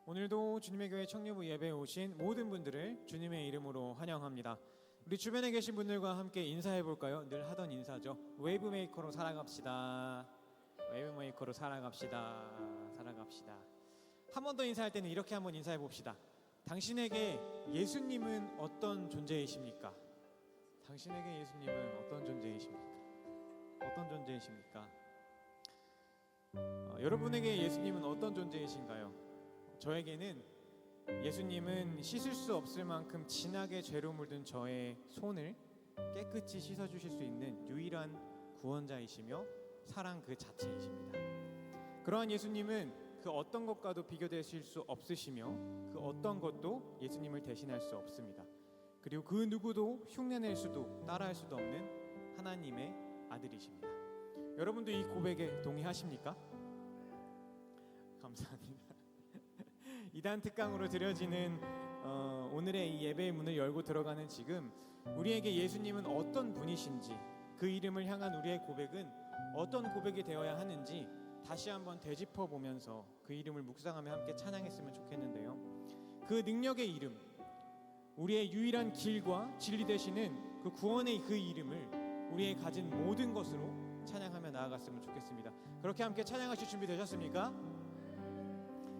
오늘도 주님의 교회 청년부 예배에 오신 모든 분들을 주님의 이름으로 환영합니다. 우리 주변에 계신 분들과 함께 인사해 볼까요? 늘 하던 인사죠. 웨이브 메이커로 살아갑시다. 웨이브 메이커로 살아갑시다. 살아갑시다. 한 번 더 인사할 때는 이렇게 한번 인사해 봅시다. 당신에게 예수님은 어떤 존재이십니까? 당신에게 예수님은 어떤 존재이십니까? 어떤 존재이십니까? 여러분에게 예수님은 어떤 존재이신가요? 저에게는 예수님은 씻을 수 없을 만큼 진하게 죄로 물든 저의 손을 깨끗이 씻어주실 수 있는 유일한 구원자이시며 사랑 그 자체이십니다. 그러한 예수님은 그 어떤 것과도 비교되실 수 없으시며 그 어떤 것도 예수님을 대신할 수 없습니다. 그리고 그 누구도 흉내낼 수도 따라할 수도 없는 하나님의 아들이십니다. 여러분도 이 고백에 동의하십니까? 감사합니다. 이단 특강으로 드려지는 오늘의 이 예배의 문을 열고 들어가는 지금 우리에게 예수님은 어떤 분이신지, 그 이름을 향한 우리의 고백은 어떤 고백이 되어야 하는지 다시 한번 되짚어 보면서 그 이름을 묵상하며 함께 찬양했으면 좋겠는데요. 그 능력의 이름, 우리의 유일한 길과 진리 되시는 그 구원의 그 이름을 우리의 가진 모든 것으로 찬양하며 나아갔으면 좋겠습니다. 그렇게 함께 찬양하실 준비 되셨습니까?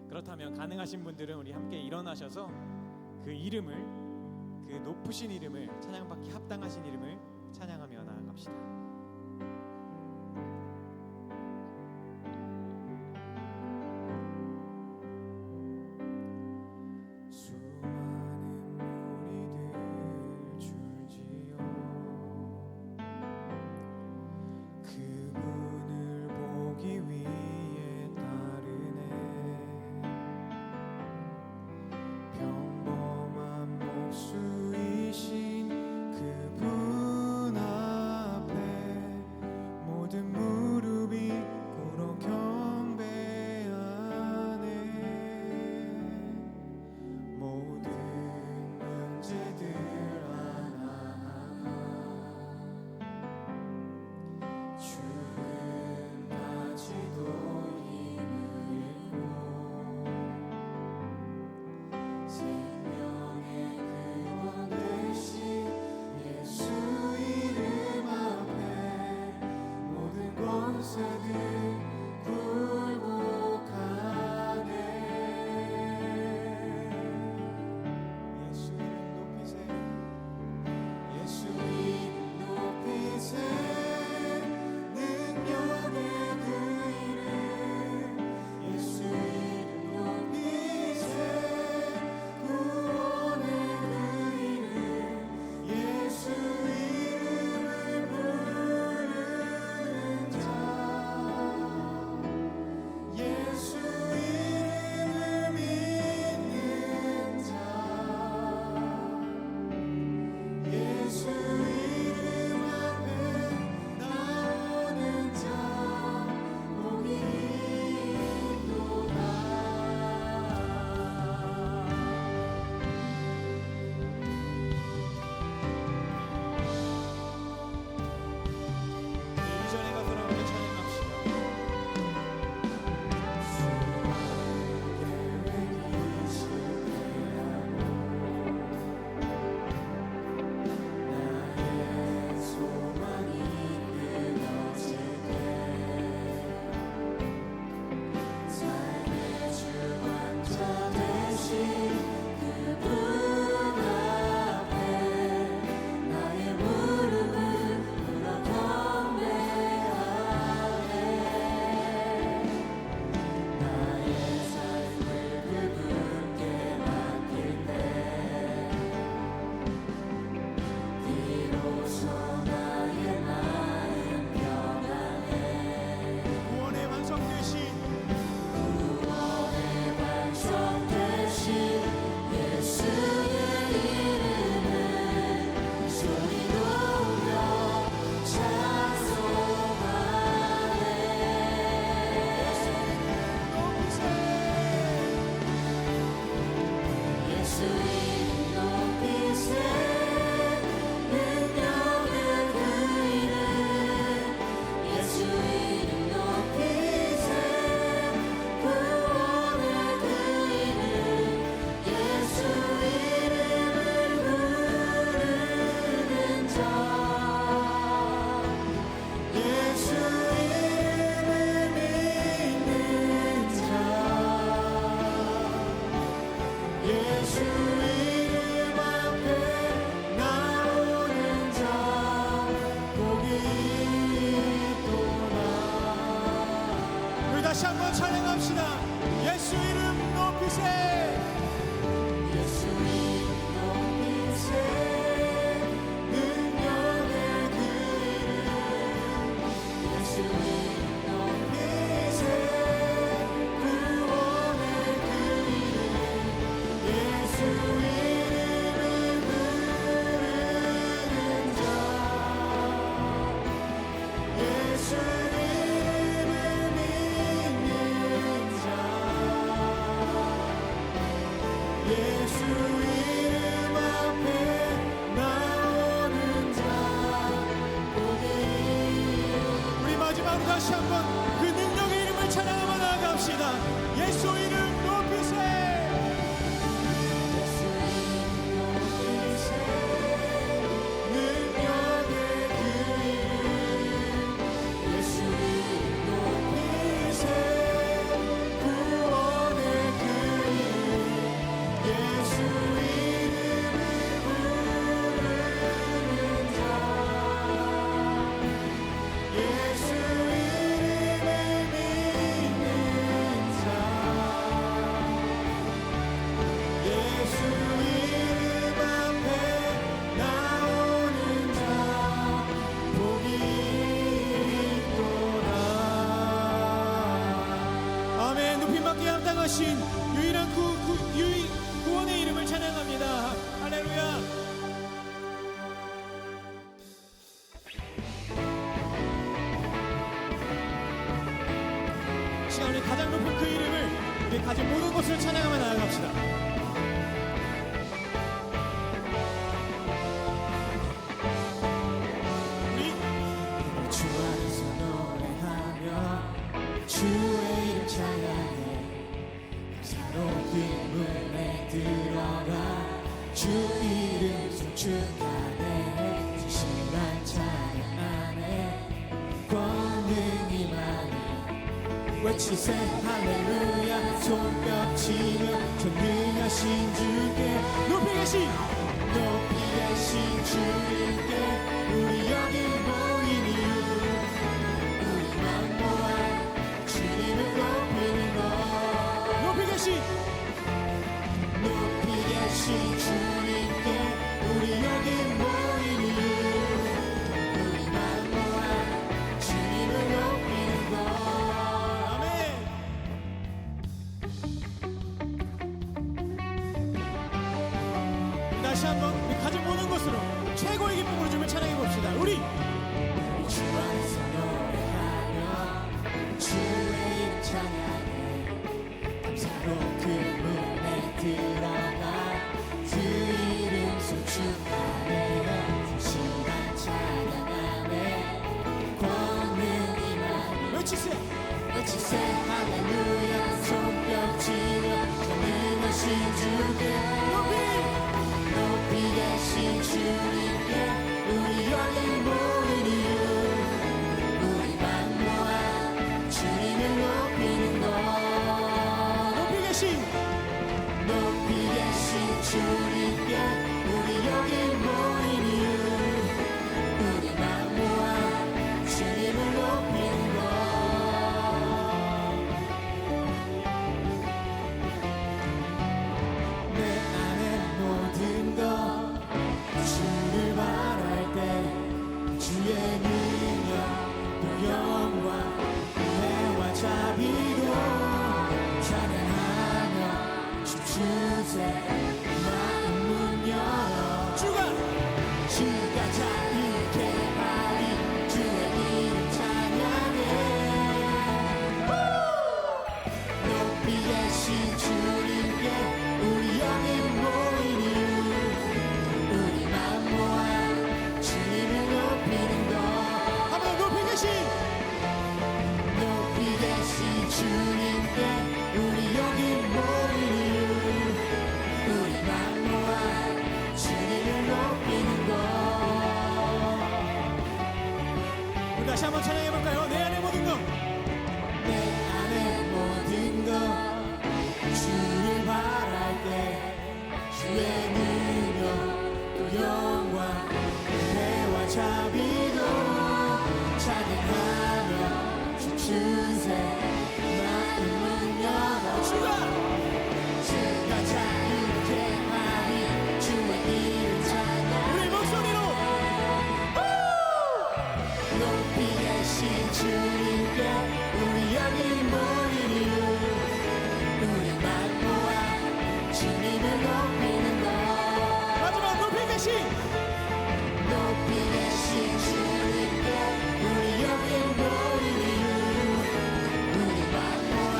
그렇다면 가능하신 분들은 우리 함께 일어나셔서 그 이름을, 그 높으신 이름을, 찬양받기 합당하신 이름을 찬양하며 나아갑시다. 목수이신 그분 앞에 전능하신 유일한 구원의 이름을 찬양합니다. 할렐루야. 시간 우리 가장 높은 그 이름을 우리 가진 모든 것을 찬양하며 나아갑시다. 우리 주 안에서 노래하며 주의 이름 찬양해 감사로운 문에 들어가 주 이름 송축하네 진실한 찬양 안에 권능이 많이 외치세 할렐루야 손뼉치며 전능하신 주께 높이 계신 주님께 우리 여기 모인 이유 우리만 모아 주님을 높이는 것 높이 계신 주님께 우리 여기 모인 이유 우리만 모아 주님을 높이는 것 아멘. 다시 한번 우리 가진 모든 것으로 최고의 기쁨으로 주님을 찬양해 봅시다. 우리 주 안에서 노래하며 주의 이름 찬양해 감사로 그 문에 들어가 그 이름 송축하네 진실한 찬양 안에 권능이 많이 외치세 할렐루야 손뼉치며 전능하신 주께 높이 계신 주님께 우리 여기 모인 이유 우리만 모아 주님을 높이는 것 높이 계신 주님께 우리 여기 모인 이유 우리만 모아 주님을 높이는 것 내 안에 모든 것 주를 바랄 때 주의 능력 또 영광 은혜와 자비로 찬양하며 춤추세 마음 문 열어 주가 자유케 하리 주의 이름 찬양해 높이 계신 주님께 우리 여기 모인 이유 우리만 모아 주님을 높이는 것 한번 높이 계신 주님께 우리 여기 모인 이유 우리만 모아 주님을 높이는 것 우리 다시 한번 찬양해볼까요? 내 안에 모든 것 내 안에 모든 것 주를 바랄 때 주의 능력 또 영광 은혜와 자비로 찬양하며 춤추세 마음 문 열어 주가 자유케 하리 주의 이름 찬양 우리 목소리로 높이 계신 주님께 우리 여기 모인 이유 우리만 모아 주님을 높이는 것 마지막 높이 계신 주님께 우리 여기 모인 이유 우리만 모아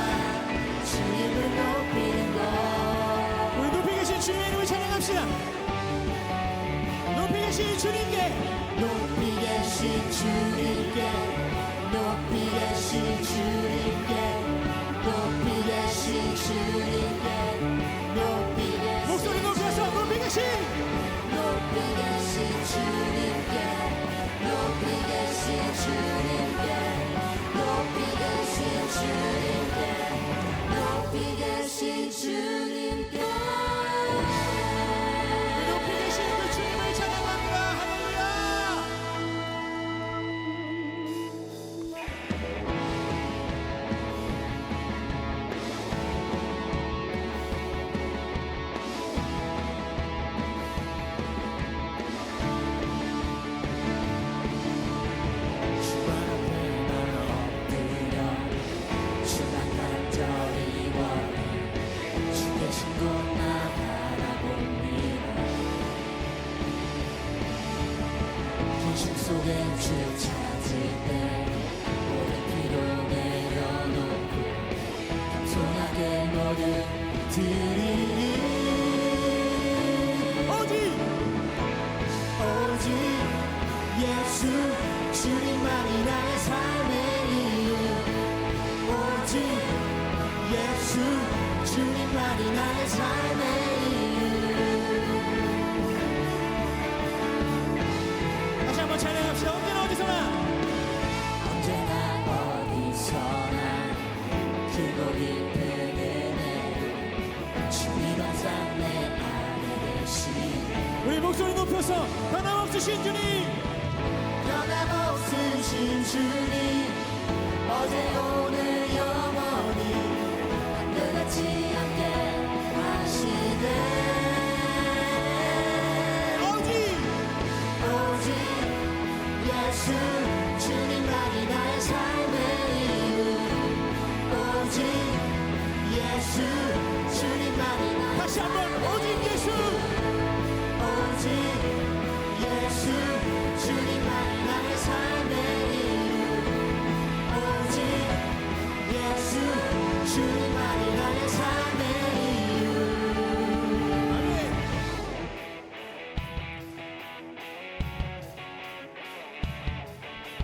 주님을 높이는 것 우리 높이 계신 주님의 이름을 찬양합시다. 높이 계신 주님께 높이 계신 주님께 높이 계신 주님께 높이 계신 주님께 높이 계신 목소리 높여서 높이 계신 주님께 높이 계신 주님께 높이 계신 주님께 높이 계신 주님께 높이 계신 그 주님을 찬양합니다. 할렐루야. 속에 주 찾을 때 모든 피로 내려놓고 겸손하게 모든 드리니 오직 예수 주님만이 나의 삶의 이유 오직 예수 주님만이 나의 삶의 이유 다시 한번 찬양합시다. 언제나 어디서나 크고 깊은 은혜로 주님 항상 내 안에 계신 우리 목소리 높여서 변함없으신 주님 변함없으신 주님 어제 오늘 영원히 한결같이 함께 하시네 오직 예수 주님만이 나의 삶의 이유 오직 예수 주님만이 나의 다시 한번 오직 예수 예수 주님만이 나의 삶의 이유 오직 예수 주님만이 나의 삶의 이유 아멘.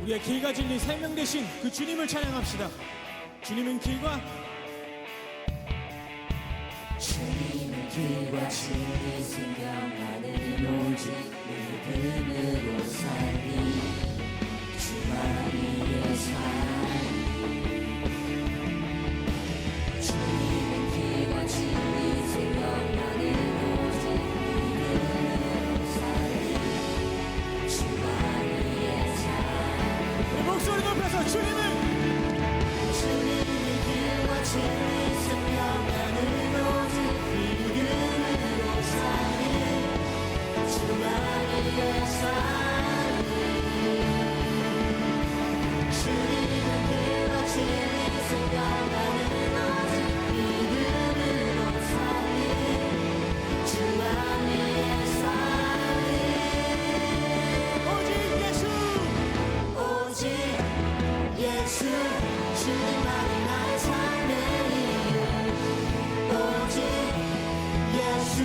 우리의 길과 진리 생명 되신 그 주님을 찬양합시다. 주님은 길과 주님은 길과 진리 생명하는 오직 믿음으로 살리 주만이의 삶 주님은 길과 진리 생명하는 오직 믿음으로 살리 주만이의 삶 우리 목소리 높여서 주님은 길과 진리 생명하는 오직 믿음으로 살리 주만이의 삶 주님은 길과 진리 생명하는 오직 믿음으로 살리 주만이의 삶 오직 예수 오직 예수 주님만이 나의 삶의 이유 오직 예수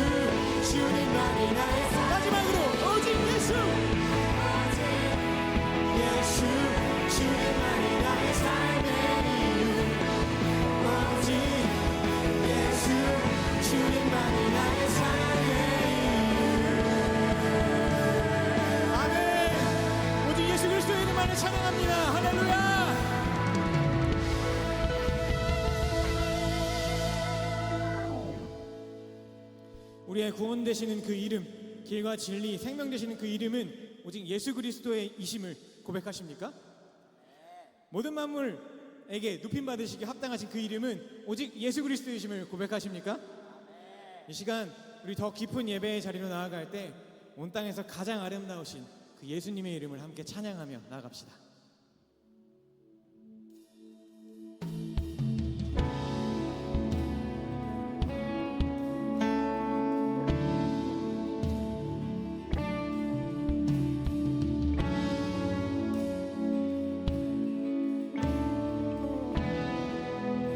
주님만이 나의 삶 마지막으로 오직 예수 예수 주님만이 나의 삶의 이유 오직 예수 주님만이 나의 삶의 아멘. 오직 예수 그리스도의 이름만을 찬양합니다. 할렐루야. 우리의 구원 되시는 그 이름, 길과 진리, 생명 되시는 그 이름은 오직 예수 그리스도의 이심을 고백하십니까? 모든 만물에게 높임 받으시기 합당하신 그 이름은 오직 예수 그리스도의 이심을 고백하십니까? 이 시간 우리 더 깊은 예배의 자리로 나아갈 때 온 땅에서 가장 아름다우신 그 예수님의 이름을 함께 찬양하며 나아갑시다.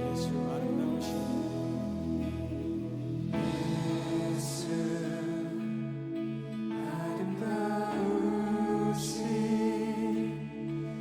예수 아름다우신 아름다우신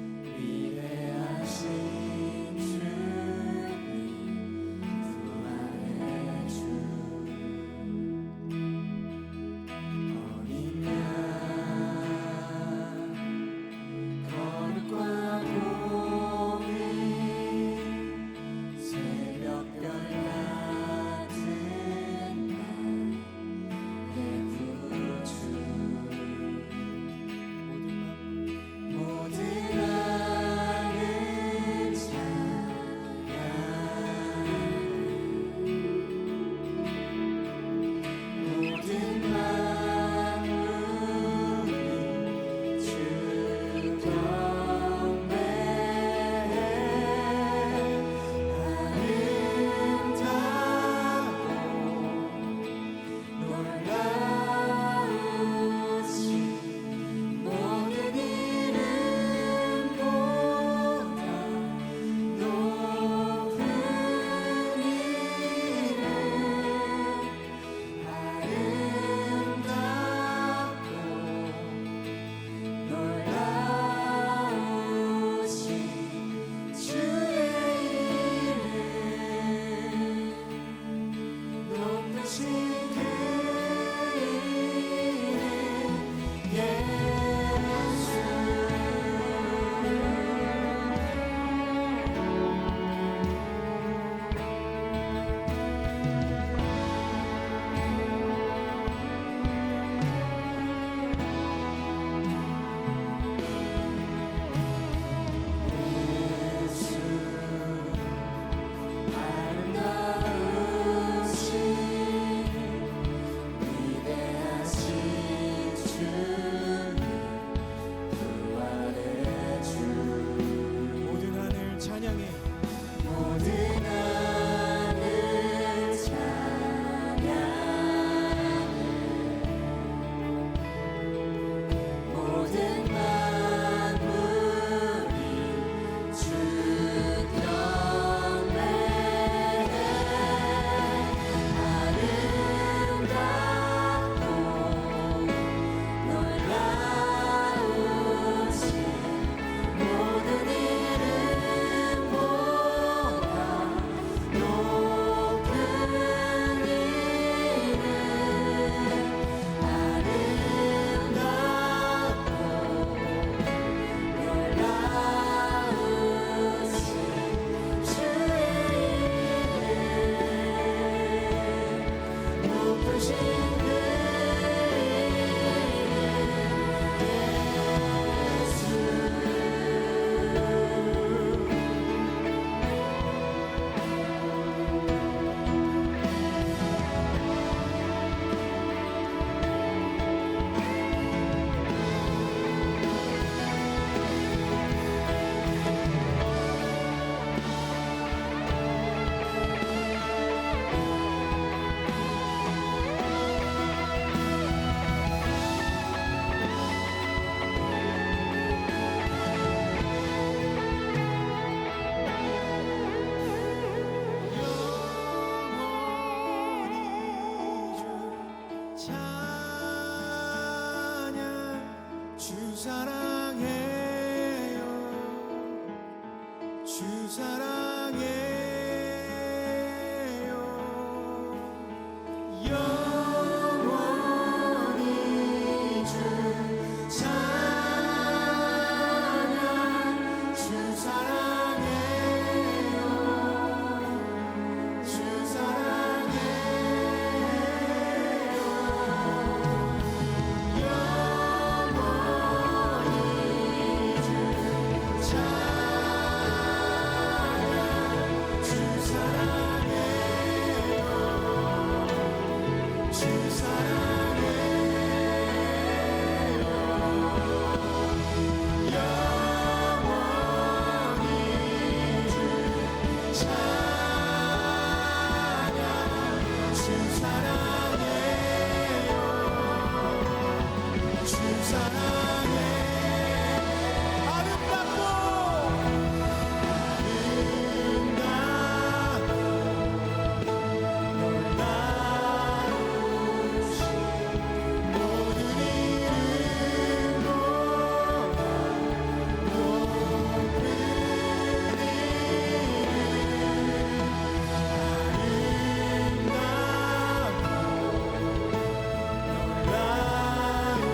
사랑해요 주 사랑해요 영원히 주 찬양 주 사랑해요 주 사랑해요 영원히 주 찬양 주 사랑해요 주 사랑해요 영원히 주 찬양 주 사랑해요 주 사랑해 아름답고 놀라우신 모든 이름으로 높은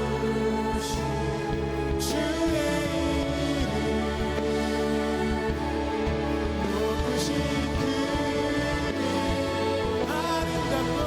놀라우신 주의 이름 높으신 그 이름 아름답고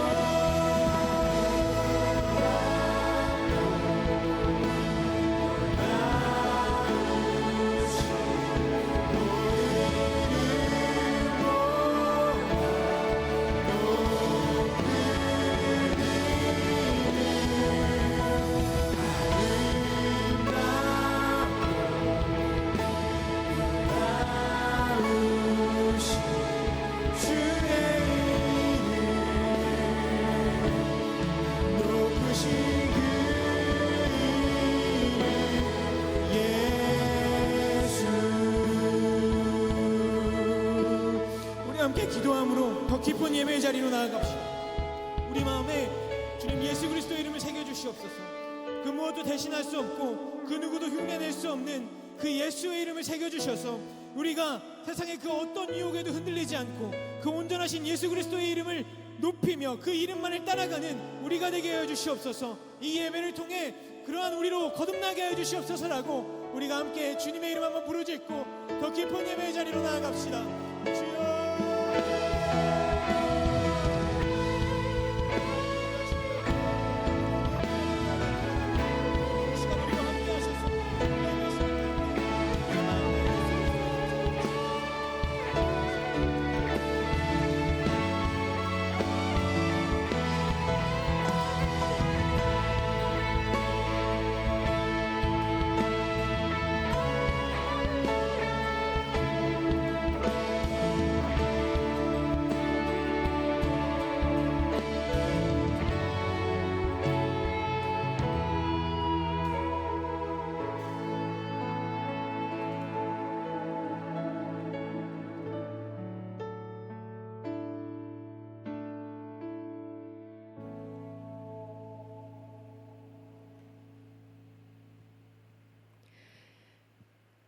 놀라우신 우리 함께 기도함으로 더 깊은 예배의 자리로 나아갑시다. 우리 마음에 주님 예수 그리스도의 이름을 새겨주시옵소서. 그 무엇도 대신할 수 없고 그 누구도 흉내낼 수 없는 그 예수의 이름을 새겨주셔서 우리가 세상의 그 어떤 유혹에도 흔들리지 않고 그 온전하신 예수 그리스도의 이름을 높이며 그 이름만을 따라가는 우리가 되게 하여 주시옵소서. 이 예배를 통해 그러한 우리로 거듭나게 하여 주시옵소서라고 우리가 함께 주님의 이름 한번 부르짖고 더 깊은 예배의 자리로 나아갑시다. 주여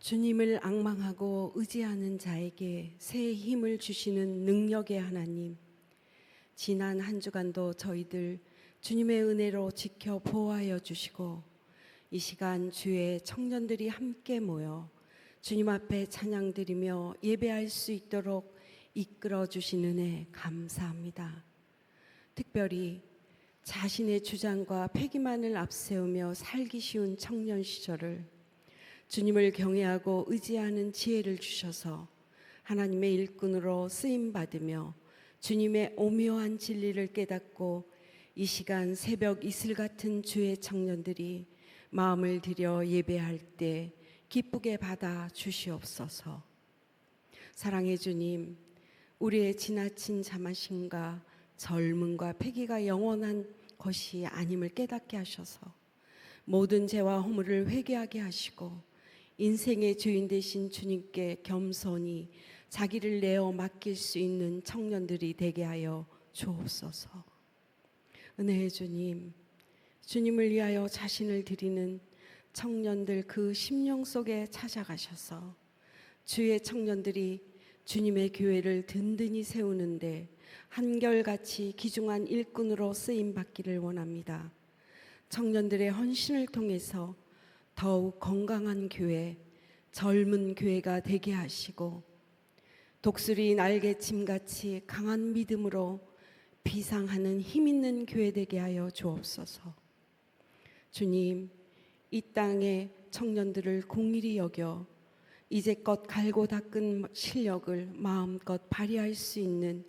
주님을 앙망하고 의지하는 자에게 새 힘을 주시는 능력의 하나님, 지난 한 주간도 저희들 주님의 은혜로 지켜 보호하여 주시고 이 시간 주의 청년들이 함께 모여 주님 앞에 찬양드리며 예배할 수 있도록 이끌어 주신 은혜 감사합니다. 특별히 자신의 주장과 패기만을 앞세우며 살기 쉬운 청년 시절을 주님을 경외하고 의지하는 지혜를 주셔서 하나님의 일꾼으로 쓰임받으며 주님의 오묘한 진리를 깨닫고 이 시간 새벽 이슬 같은 주의 청년들이 마음을 들여 예배할 때 기쁘게 받아 주시옵소서. 사랑의 주님, 우리의 지나친 자만심과 젊음과 패기가 영원한 것이 아님을 깨닫게 하셔서 모든 죄와 허물을 회개하게 하시고 인생의 주인 되신 주님께 겸손히 자기를 내어 맡길 수 있는 청년들이 되게 하여 주옵소서. 은혜의 주님, 주님을 위하여 자신을 드리는 청년들 그 심령 속에 찾아가셔서 주의 청년들이 주님의 교회를 든든히 세우는데 한결같이 귀중한 일꾼으로 쓰임 받기를 원합니다. 청년들의 헌신을 통해서 더욱 건강한 교회, 젊은 교회가 되게 하시고 독수리 날개침같이 강한 믿음으로 비상하는 힘 있는 교회 되게 하여 주옵소서. 주님, 이 땅의 청년들을 공일히 여겨 이제껏 갈고 닦은 실력을 마음껏 발휘할 수 있는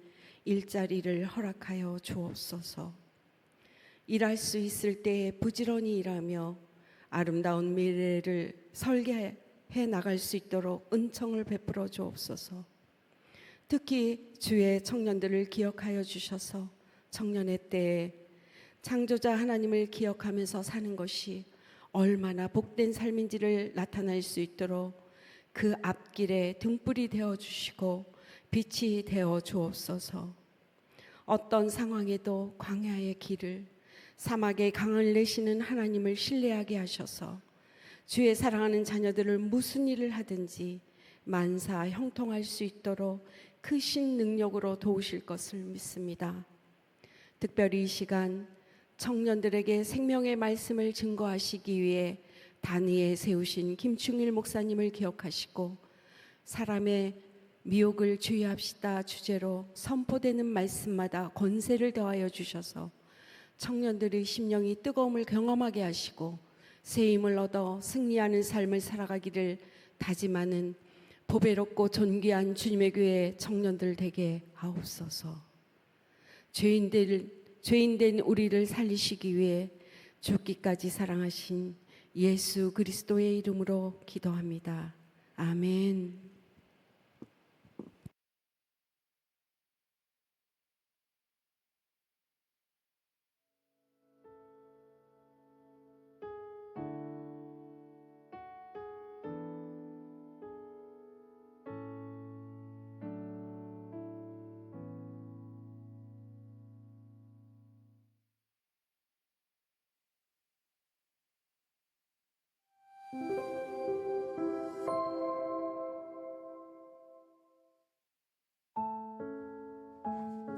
일자리를 허락하여 주옵소서. 일할 수 있을 때에 부지런히 일하며 아름다운 미래를 설계해 나갈 수 있도록 은총을 베풀어 주옵소서. 특히 주의 청년들을 기억하여 주셔서 청년의 때에 창조자 하나님을 기억하면서 사는 것이 얼마나 복된 삶인지를 나타낼 수 있도록 그 앞길에 등불이 되어 주시고 빛이 되어 주옵소서. 어떤 상황에도 광야의 길을, 사막의 강을 내시는 하나님을 신뢰하게 하셔서 주의 사랑하는 자녀들을 무슨 일을 하든지 만사 형통할 수 있도록 크신 능력으로 도우실 것을 믿습니다. 특별히 이 시간 청년들에게 생명의 말씀을 증거하시기 위해 단위에 세우신 김충일 목사님을 기억하시고 사람의 미혹을 주의합시다 주제로 선포되는 말씀마다 권세를 더하여 주셔서 청년들의 심령이 뜨거움을 경험하게 하시고 새 힘을 얻어 승리하는 삶을 살아가기를 다짐하는 보배롭고 존귀한 주님의 교회 청년들 되게 하옵소서. 죄인된 우리를 살리시기 위해 죽기까지 사랑하신 예수 그리스도의 이름으로 기도합니다. 아멘.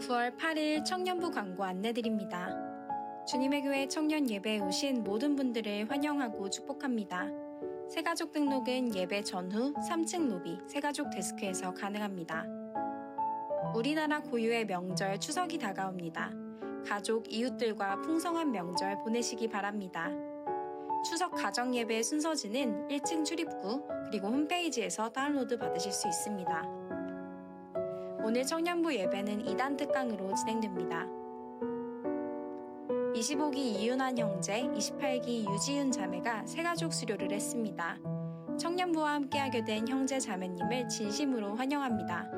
(9월 8일) 청년부 광고 안내드립니다. 주님의 교회 청년 예배에 오신 모든 분들을 환영하고 축복합니다. 새가족 등록은 예배 전후 3층 로비 새가족 데스크에서 가능합니다. 우리나라 고유의 명절 추석이 다가옵니다. 가족, 이웃들과 풍성한 명절 보내시기 바랍니다. 추석 가정 예배 순서지는 1층 출입구 그리고 홈페이지에서 다운로드 받으실 수 있습니다. 오늘 청년부 예배는 2단 특강으로 진행됩니다. 25기 이윤환 형제, 28기 유지윤 자매가 새가족 수료를 했습니다. 청년부와 함께하게 된 형제 자매님을 진심으로 환영합니다.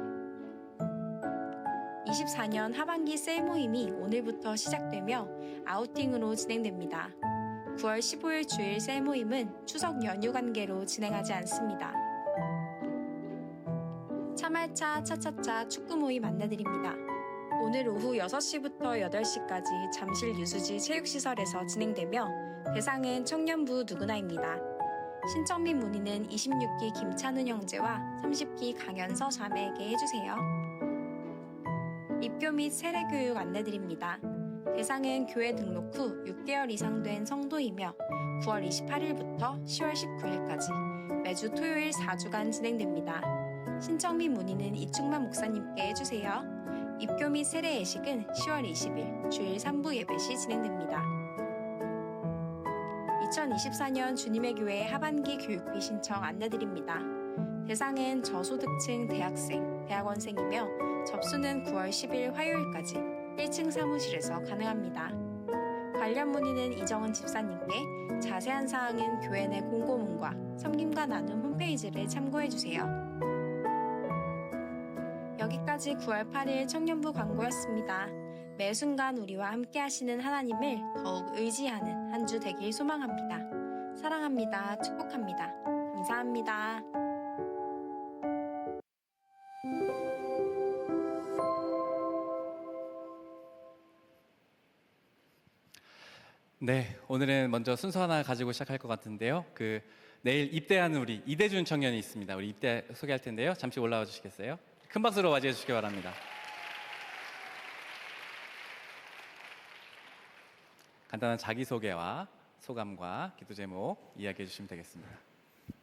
24년 하반기 셀 모임이 오늘부터 시작되며 아우팅으로 진행됩니다. 9월 15일 주일 셀 모임은 추석 연휴 관계로 진행하지 않습니다. 차말차 차차차 축구 모임 안내드립니다. 오늘 오후 6시부터 8시까지 잠실 유수지 체육시설에서 진행되며 대상은 청년부 누구나입니다. 신청 및 문의는 26기 김찬훈 형제와 30기 강연서 자매에게 해주세요. 입교 및 세례교육 안내드립니다. 대상은 교회 등록 후 6개월 이상 된 성도이며 9월 28일부터 10월 19일까지 매주 토요일 4주간 진행됩니다. 신청 및 문의는 이충만 목사님께 해주세요. 입교 및 세례 예식은 10월 20일 주일 3부 예배 시 진행됩니다. 2024년 주님의 교회 하반기 교육비 신청 안내드립니다. 대상은 저소득층 대학생, 대학원생이며 접수는 9월 10일 화요일까지 1층 사무실에서 가능합니다. 관련 문의는 이정은 집사님께, 자세한 사항은 교회 내 공고문과 섬김과 나눔 홈페이지를 참고해주세요. 여기까지 9월 8일 청년부 광고였습니다. 매 순간 우리와 함께 하시는 하나님을 더욱 의지하는 한 주 되길 소망합니다. 사랑합니다. 축복합니다. 감사합니다. 네, 오늘은 먼저 순서 하나 가지고 시작할 것 같은데요. 내일 입대하는 우리 이대준 청년이 있습니다. 우리 입대 소개할 텐데요. 잠시 올라와 주시겠어요? 큰 박수로 맞이해 주시기 바랍니다. 간단한 자기소개와 소감과 기도 제목 이야기해 주시면 되겠습니다.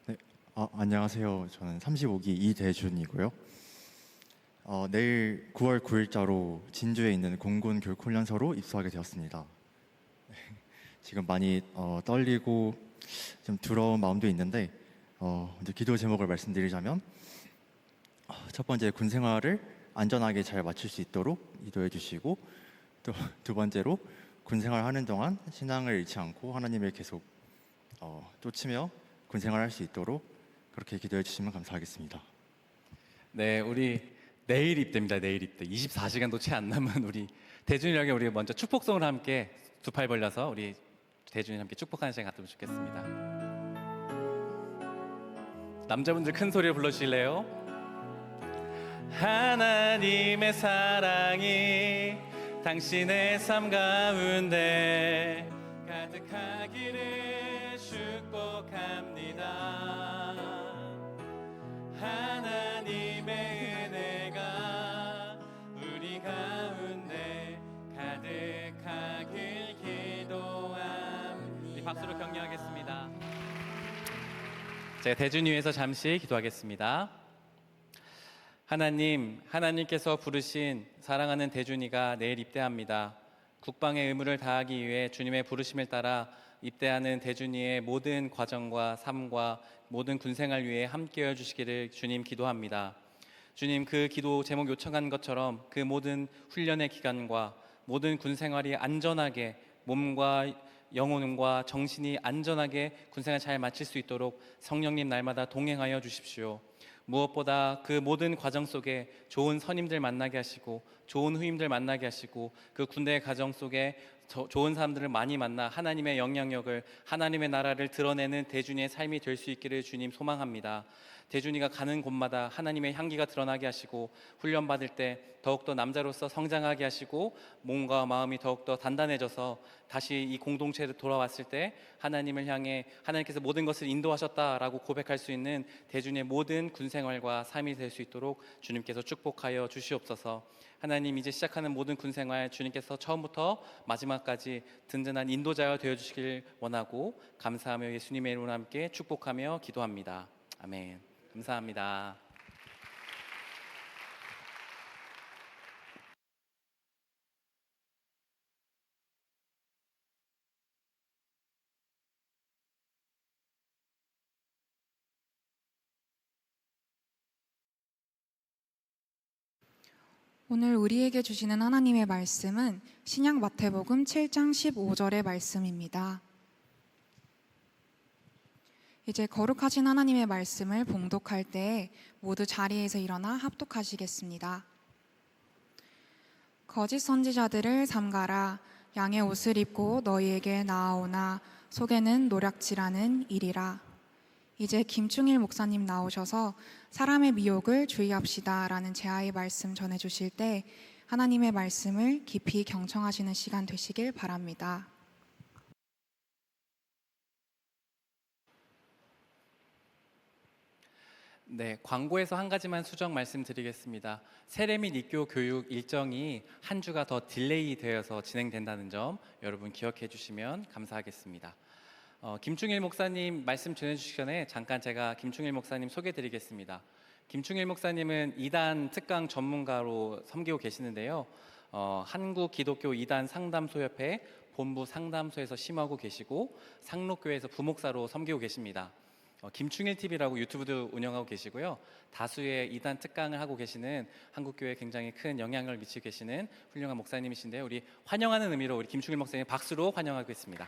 네, 안녕하세요. 저는 35기 이대준이고요. 내일 9월 9일자로 진주에 있는 공군 교육훈련소로 입소하게 되었습니다. 네, 지금 많이 떨리고 좀 두려운 마음도 있는데 이제 기도 제목을 말씀드리자면 첫 번째 군 생활을 안전하게 잘 마칠 수 있도록 기도해 주시고 또 두 번째로 군 생활하는 동안 신앙을 잃지 않고 하나님을 계속 쫓으며 군 생활할 수 있도록 그렇게 기도해 주시면 감사하겠습니다. 네, 우리 내일 입대입니다. 내일 입대. 24시간도 채 안 남은 우리 대준이에게 우리 먼저 축복성을 함께 두 팔 벌려서 우리 대준이 함께 축복하는 시간 갖도록 좋겠습니다. 남자분들 큰 소리로 불러주실래요? 하나님의 사랑이 당신의 삶 가운데 가득하기를 축복합니다. 하나님의 은혜가 우리 가운데 가득하길 기도합니다. 우리 박수로 격려하겠습니다. 제가 대준 위해서 잠시 기도하겠습니다. 하나님께서 부르신 사랑하는 대준이가 내일 입대합니다. 국방의 의무를 다하기 위해 주님의 부르심을 따라 입대하는 대준이의 모든 과정과 삶과 모든 군생활 위해 함께해 주시기를 주님 기도합니다. 주님, 그 기도 제목 요청한 것처럼 그 모든 훈련의 기간과 모든 군생활이 안전하게 몸과 영혼과 정신이 안전하게 군생활 잘 마칠 수 있도록 성령님 날마다 동행하여 주십시오. 무엇보다 그 모든 과정 속에 좋은 선임들 만나게 하시고 좋은 후임들 만나게 하시고 그 군대의 가정 속에 좋은 사람들을 많이 만나 하나님의 영향력을, 하나님의 나라를 드러내는 대준이의 삶이 될 수 있기를 주님 소망합니다. 대준이가 가는 곳마다 하나님의 향기가 드러나게 하시고 훈련 받을 때 더욱더 남자로서 성장하게 하시고 몸과 마음이 더욱더 단단해져서 다시 이 공동체로 돌아왔을 때 하나님을 향해 하나님께서 모든 것을 인도하셨다라고 고백할 수 있는 대준이의 모든 군생활과 삶이 될 수 있도록 주님께서 축복하여 주시옵소서. 하나님, 이제 시작하는 모든 군생활 주님께서 처음부터 마지막까지 든든한 인도자가 되어주시길 원하고 감사하며 예수님의 이름으로 함께 축복하며 기도합니다. 아멘. 감사합니다. 오늘 우리에게 주시는 하나님의 말씀은 신약 마태복음 7장 15절의 말씀입니다. 이제 거룩하신 하나님의 말씀을 봉독할 때 모두 자리에서 일어나 합독하시겠습니다. 거짓 선지자들을 삼가라. 양의 옷을 입고 너희에게 나아오나 속에는 노략질하는 일이라. 이제 김충일 목사님 나오셔서 사람의 미혹을 주의합시다 라는 제아의 말씀 전해주실 때 하나님의 말씀을 깊이 경청하시는 시간 되시길 바랍니다. 네, 광고에서 한 가지만 수정 말씀드리겠습니다. 세례 및 입교 교육 일정이 한 주가 더 딜레이 되어서 진행된다는 점 여러분 기억해 주시면 감사하겠습니다. 김충일 목사님 말씀 전해주시기 전에 잠깐 제가 김충일 목사님 소개드리겠습니다. 김충일 목사님은 이단 특강 전문가로 섬기고 계시는데요. 한국 기독교 이단 상담소협회 본부 상담소에서 심하고 계시고 상록교회에서 부목사로 섬기고 계십니다. 김충일 TV라고 유튜브도 운영하고 계시고요. 다수의 이단 특강을 하고 계시는 한국교회에 굉장히 큰 영향을 미치고 계시는 훌륭한 목사님이신데요. 우리 환영하는 의미로 우리 김충일 목사님 박수로 환영하고 있습니다.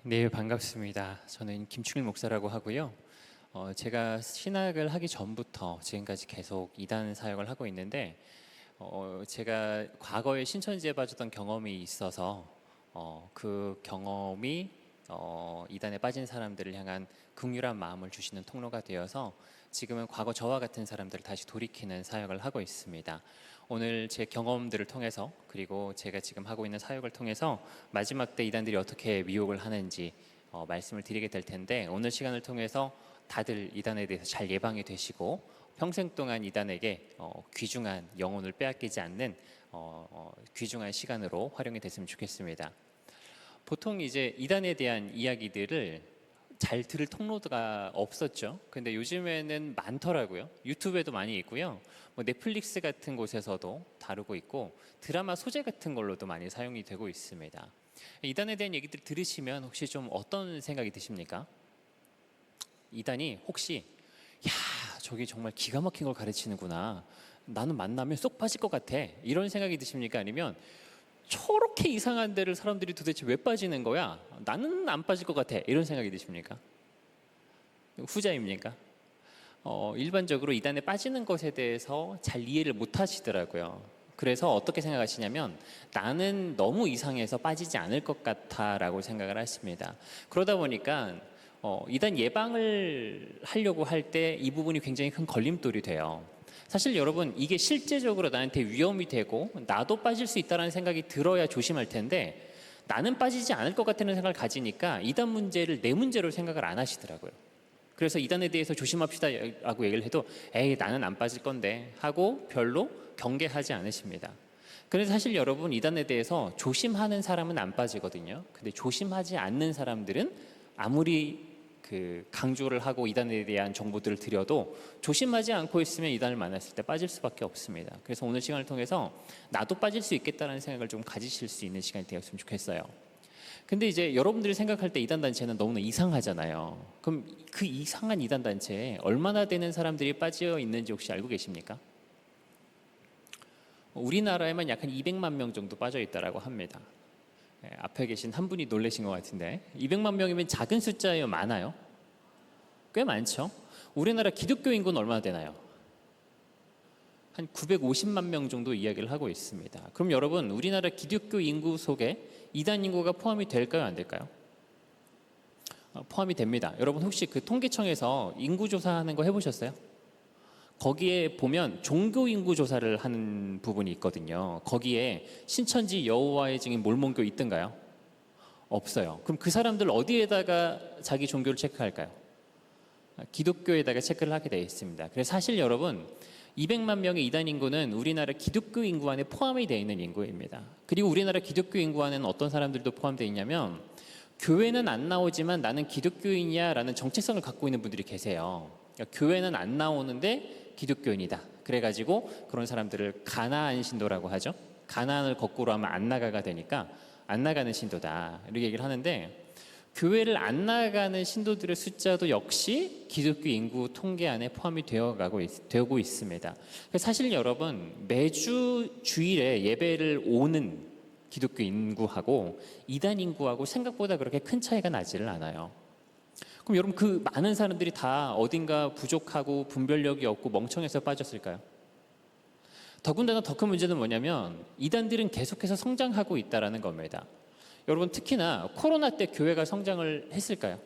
네, 반갑습니다. 저는 김충일 목사라고 하고요. 제가 신학을 하기 전부터 지금까지 계속 이단 사역을 하고 있는데 제가 과거에 신천지에 빠졌던 경험이 있어서 그 경험이 이단에 빠진 사람들을 향한 긍휼한 마음을 주시는 통로가 되어서 지금은 과거 저와 같은 사람들을 다시 돌이키는 사역을 하고 있습니다. 오늘 제 경험들을 통해서 그리고 제가 지금 하고 있는 사역을 통해서 마지막 때 이단들이 어떻게 미혹을 하는지 말씀을 드리게 될 텐데, 오늘 시간을 통해서 다들 이단에 대해서 잘 예방이 되시고 평생 동안 이단에게 귀중한 영혼을 빼앗기지 않는 귀중한 시간으로 활용이 됐으면 좋겠습니다. 보통 이제 이단에 대한 이야기들을 잘 들을 통로가 없었죠. 근데 요즘에는 많더라고요. 유튜브에도 많이 있고요. 뭐 넷플릭스 같은 곳에서도 다루고 있고 드라마 소재 같은 걸로도 많이 사용이 되고 있습니다. 이단에 대한 얘기들 들으시면 혹시 좀 어떤 생각이 드십니까? 이단이 혹시 야, 저기 정말 기가 막힌 걸 가르치는구나, 나는 만나면 쏙 빠질 것 같아, 이런 생각이 드십니까? 아니면 저렇게 이상한 데를 사람들이 도대체 왜 빠지는 거야, 나는 안 빠질 것 같아, 이런 생각이 드십니까? 후자입니까? 일반적으로 이단에 빠지는 것에 대해서 잘 이해를 못 하시더라고요. 그래서 어떻게 생각하시냐면 나는 너무 이상해서 빠지지 않을 것 같아라고 생각을 하십니다. 그러다 보니까 이단 예방을 하려고 할 때 이 부분이 굉장히 큰 걸림돌이 돼요. 사실 여러분, 이게 실제적으로 나한테 위험이 되고 나도 빠질 수 있다는 생각이 들어야 조심할 텐데, 나는 빠지지 않을 것 같다는 생각을 가지니까 이단 문제를 내 문제로 생각을 안 하시더라고요. 그래서 이단에 대해서 조심합시다 라고 얘기를 해도 에이, 나는 안 빠질 건데 하고 별로 경계하지 않으십니다. 그래서 사실 여러분, 이단에 대해서 조심하는 사람은 안 빠지거든요. 근데 조심하지 않는 사람들은 아무리 강조를 하고 이단에 대한 정보들을 드려도 조심하지 않고 있으면 이단을 만났을 때 빠질 수밖에 없습니다. 그래서 오늘 시간을 통해서 나도 빠질 수 있겠다는 생각을 좀 가지실 수 있는 시간이 되었으면 좋겠어요. 근데 이제 여러분들이 생각할 때 이단 단체는 너무나 이상하잖아요. 그럼 그 이상한 이단 단체에 얼마나 되는 사람들이 빠져 있는지 혹시 알고 계십니까? 우리나라에만 약 한 200만 명 정도 빠져 있다라고 합니다. 앞에 계신 한 분이 놀라신 것 같은데, 200만 명이면 작은 숫자예요, 많아요? 꽤 많죠. 우리나라 기독교 인구는 얼마나 되나요? 한 950만 명 정도 이야기를 하고 있습니다. 그럼 여러분, 우리나라 기독교 인구 속에 이단 인구가 포함이 될까요, 안 될까요? 포함이 됩니다. 여러분, 혹시 그 통계청에서 인구 조사하는 거 해보셨어요? 거기에 보면 종교 인구 조사를 하는 부분이 있거든요. 거기에 신천지 여호와의 증인 몰몬교 있던가요? 없어요. 그럼 그 사람들 어디에다가 자기 종교를 체크할까요? 기독교에다가 체크를 하게 되어 있습니다. 그래서 사실 여러분, 200만 명의 이단 인구는 우리나라 기독교 인구 안에 포함이 되어 있는 인구입니다. 그리고 우리나라 기독교 인구 안에는 어떤 사람들도 포함되어 있냐면, 교회는 안 나오지만 나는 기독교인이야 라는 정체성을 갖고 있는 분들이 계세요. 그러니까 교회는 안 나오는데 기독교인이다. 그래가지고 그런 사람들을 가나안 신도라고 하죠. 가나안을 거꾸로 하면 안 나가가 되니까 안 나가는 신도다, 이렇게 얘기를 하는데, 교회를 안 나가는 신도들의 숫자도 역시 기독교 인구 통계 안에 포함이 되고 있습니다. 사실 여러분, 매주 주일에 예배를 오는 기독교 인구하고 이단 인구하고 생각보다 그렇게 큰 차이가 나지를 않아요. 그럼 여러분, 그 많은 사람들이 다 어딘가 부족하고 분별력이 없고 멍청해서 빠졌을까요? 더군다나 더 큰 문제는 뭐냐면, 이단들은 계속해서 성장하고 있다는 겁니다. 여러분, 특히나 코로나 때 교회가 성장을 했을까요?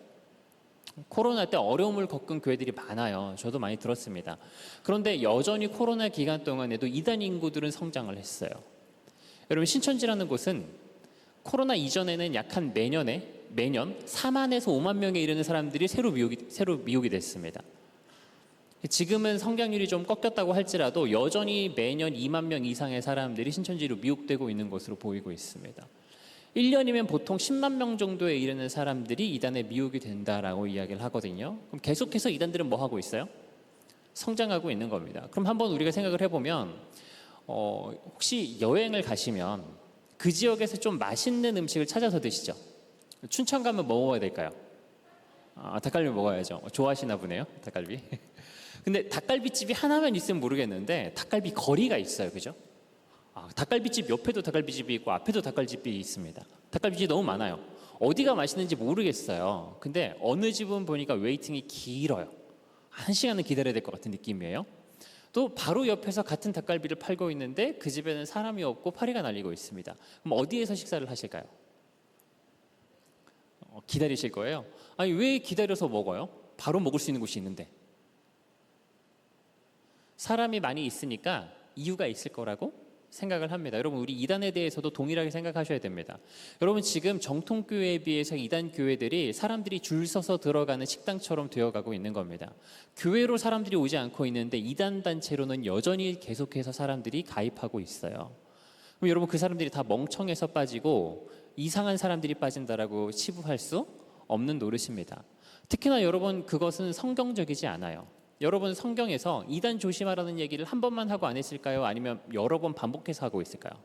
코로나 때 어려움을 겪은 교회들이 많아요. 저도 많이 들었습니다. 그런데 여전히 코로나 기간 동안에도 이단 인구들은 성장을 했어요. 여러분, 신천지라는 곳은 코로나 이전에는 약 한 매년 4만에서 5만 명에 이르는 사람들이 새로 미혹이 됐습니다. 지금은 성장률이 좀 꺾였다고 할지라도 여전히 매년 2만 명 이상의 사람들이 신천지로 미혹되고 있는 것으로 보이고 있습니다. 1년이면 보통 10만 명 정도에 이르는 사람들이 이단에 미혹이 된다라고 이야기를 하거든요. 그럼 계속해서 이단들은 뭐 하고 있어요? 성장하고 있는 겁니다. 그럼 한번 우리가 생각을 해보면, 혹시 여행을 가시면 그 지역에서 좀 맛있는 음식을 찾아서 드시죠? 춘천 가면 뭐 먹어야 될까요? 닭갈비 먹어야죠. 좋아하시나 보네요, 닭갈비. 근데 닭갈비집이 하나만 있으면 모르겠는데 닭갈비 거리가 있어요, 그죠? 닭갈비집 옆에도 닭갈비집이 있고 앞에도 닭갈비집이 있습니다. 닭갈비집이 너무 많아요. 어디가 맛있는지 모르겠어요. 근데 어느 집은 보니까 웨이팅이 길어요. 1시간은 기다려야 될 것 같은 느낌이에요. 또 바로 옆에서 같은 닭갈비를 팔고 있는데 그 집에는 사람이 없고 파리가 날리고 있습니다. 그럼 어디에서 식사를 하실까요? 기다리실 거예요? 아니, 왜 기다려서 먹어요? 바로 먹을 수 있는 곳이 있는데. 사람이 많이 있으니까 이유가 있을 거라고 생각을 합니다. 여러분, 우리 이단에 대해서도 동일하게 생각하셔야 됩니다. 여러분, 지금 정통교회에 비해서 이단 교회들이 사람들이 줄 서서 들어가는 식당처럼 되어가고 있는 겁니다. 교회로 사람들이 오지 않고 있는데 이단 단체로는 여전히 계속해서 사람들이 가입하고 있어요. 그럼 여러분, 그 사람들이 다 멍청해서 빠지고 이상한 사람들이 빠진다라고 치부할 수 없는 노릇입니다. 특히나 여러분, 그것은 성경적이지 않아요. 여러분, 성경에서 이단 조심하라는 얘기를 한 번만 하고 안 했을까요? 아니면 여러 번 반복해서 하고 있을까요?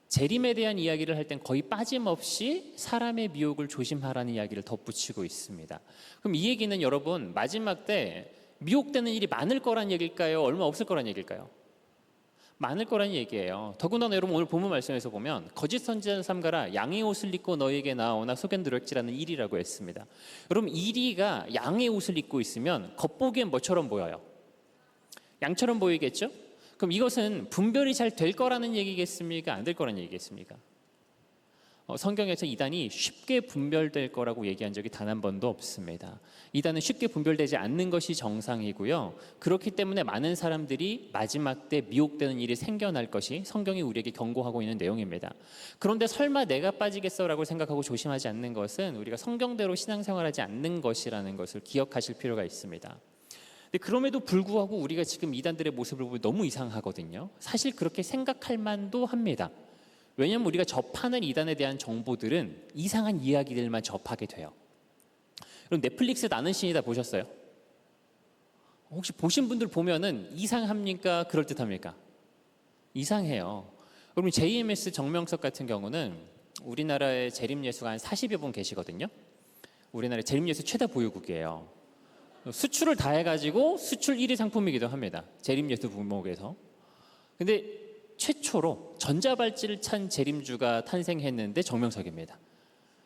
재림에 대한 이야기를 할 땐 거의 빠짐없이 사람의 미혹을 조심하라는 이야기를 덧붙이고 있습니다. 그럼 이 얘기는 여러분, 마지막 때 미혹되는 일이 많을 거란 얘기일까요? 얼마 없을 거란 얘기일까요? 많을 거란 얘기예요. 더군다나 여러분, 오늘 본문 말씀에서 보면 거짓 선지자를 삼가라, 양의 옷을 입고 너에게 나오나 속엔 노략질하는 이리라고 했습니다. 여러분, 이리가 양의 옷을 입고 있으면 겉보기엔 뭐처럼 보여요? 양처럼 보이겠죠? 그럼 이것은 분별이 잘 될 거라는 얘기겠습니까? 안 될 거라는 얘기겠습니까? 성경에서 이단이 쉽게 분별될 거라고 얘기한 적이 단 한 번도 없습니다. 이단은 쉽게 분별되지 않는 것이 정상이고요. 그렇기 때문에 많은 사람들이 마지막 때 미혹되는 일이 생겨날 것이 성경이 우리에게 경고하고 있는 내용입니다. 그런데 설마 내가 빠지겠어라고 생각하고 조심하지 않는 것은 우리가 성경대로 신앙생활하지 않는 것이라는 것을 기억하실 필요가 있습니다. 근데 그럼에도 불구하고 우리가 지금 이단들의 모습을 보면 너무 이상하거든요. 사실 그렇게 생각할 만도 합니다. 왜냐하면 우리가 접하는 이단에 대한 정보들은 이상한 이야기들만 접하게 돼요. 그럼 넷플릭스 나는 신이다 보셨어요? 혹시 보신 분들 보면은 이상합니까? 그럴듯합니까? 이상해요. 여러분, JMS 정명석 같은 경우는 우리나라에 재림예수가 한 40여 분 계시거든요. 우리나라의 재림예수 최다 보유국이에요. 수출을 다 해가지고 수출 1위 상품이기도 합니다. 재림예수 부목에서. 근데 최초로 전자발찌를 찬 재림주가 탄생했는데 정명석입니다.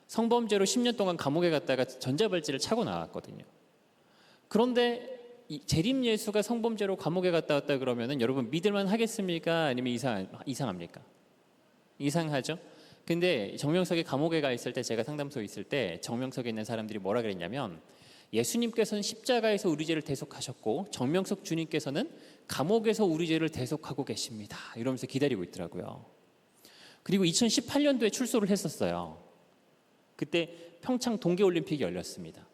성범죄로 10년 동안 감옥에 갔다가 전자발찌를 차고 나왔거든요. 그런데 이 재림예수가 성범죄로 감옥에 갔다 왔다 그러면은 여러분 믿을만 하겠습니까? 아니면 이상합니까? 이상하죠? 근데 정명석이 감옥에 가 있을 때, 제가 상담소에 있을 때 정명석에 있는 사람들이 뭐라 그랬냐면, 예수님께서는 십자가에서 우리 죄를 대속하셨고 정명석 주님께서는 감옥에서 우리 죄를 대속하고 계십니다. 이러면서 기다리고 있더라고요. 그리고 2018년도에 출소를 했었어요. 그때 평창 동계올림픽이 열렸습니다.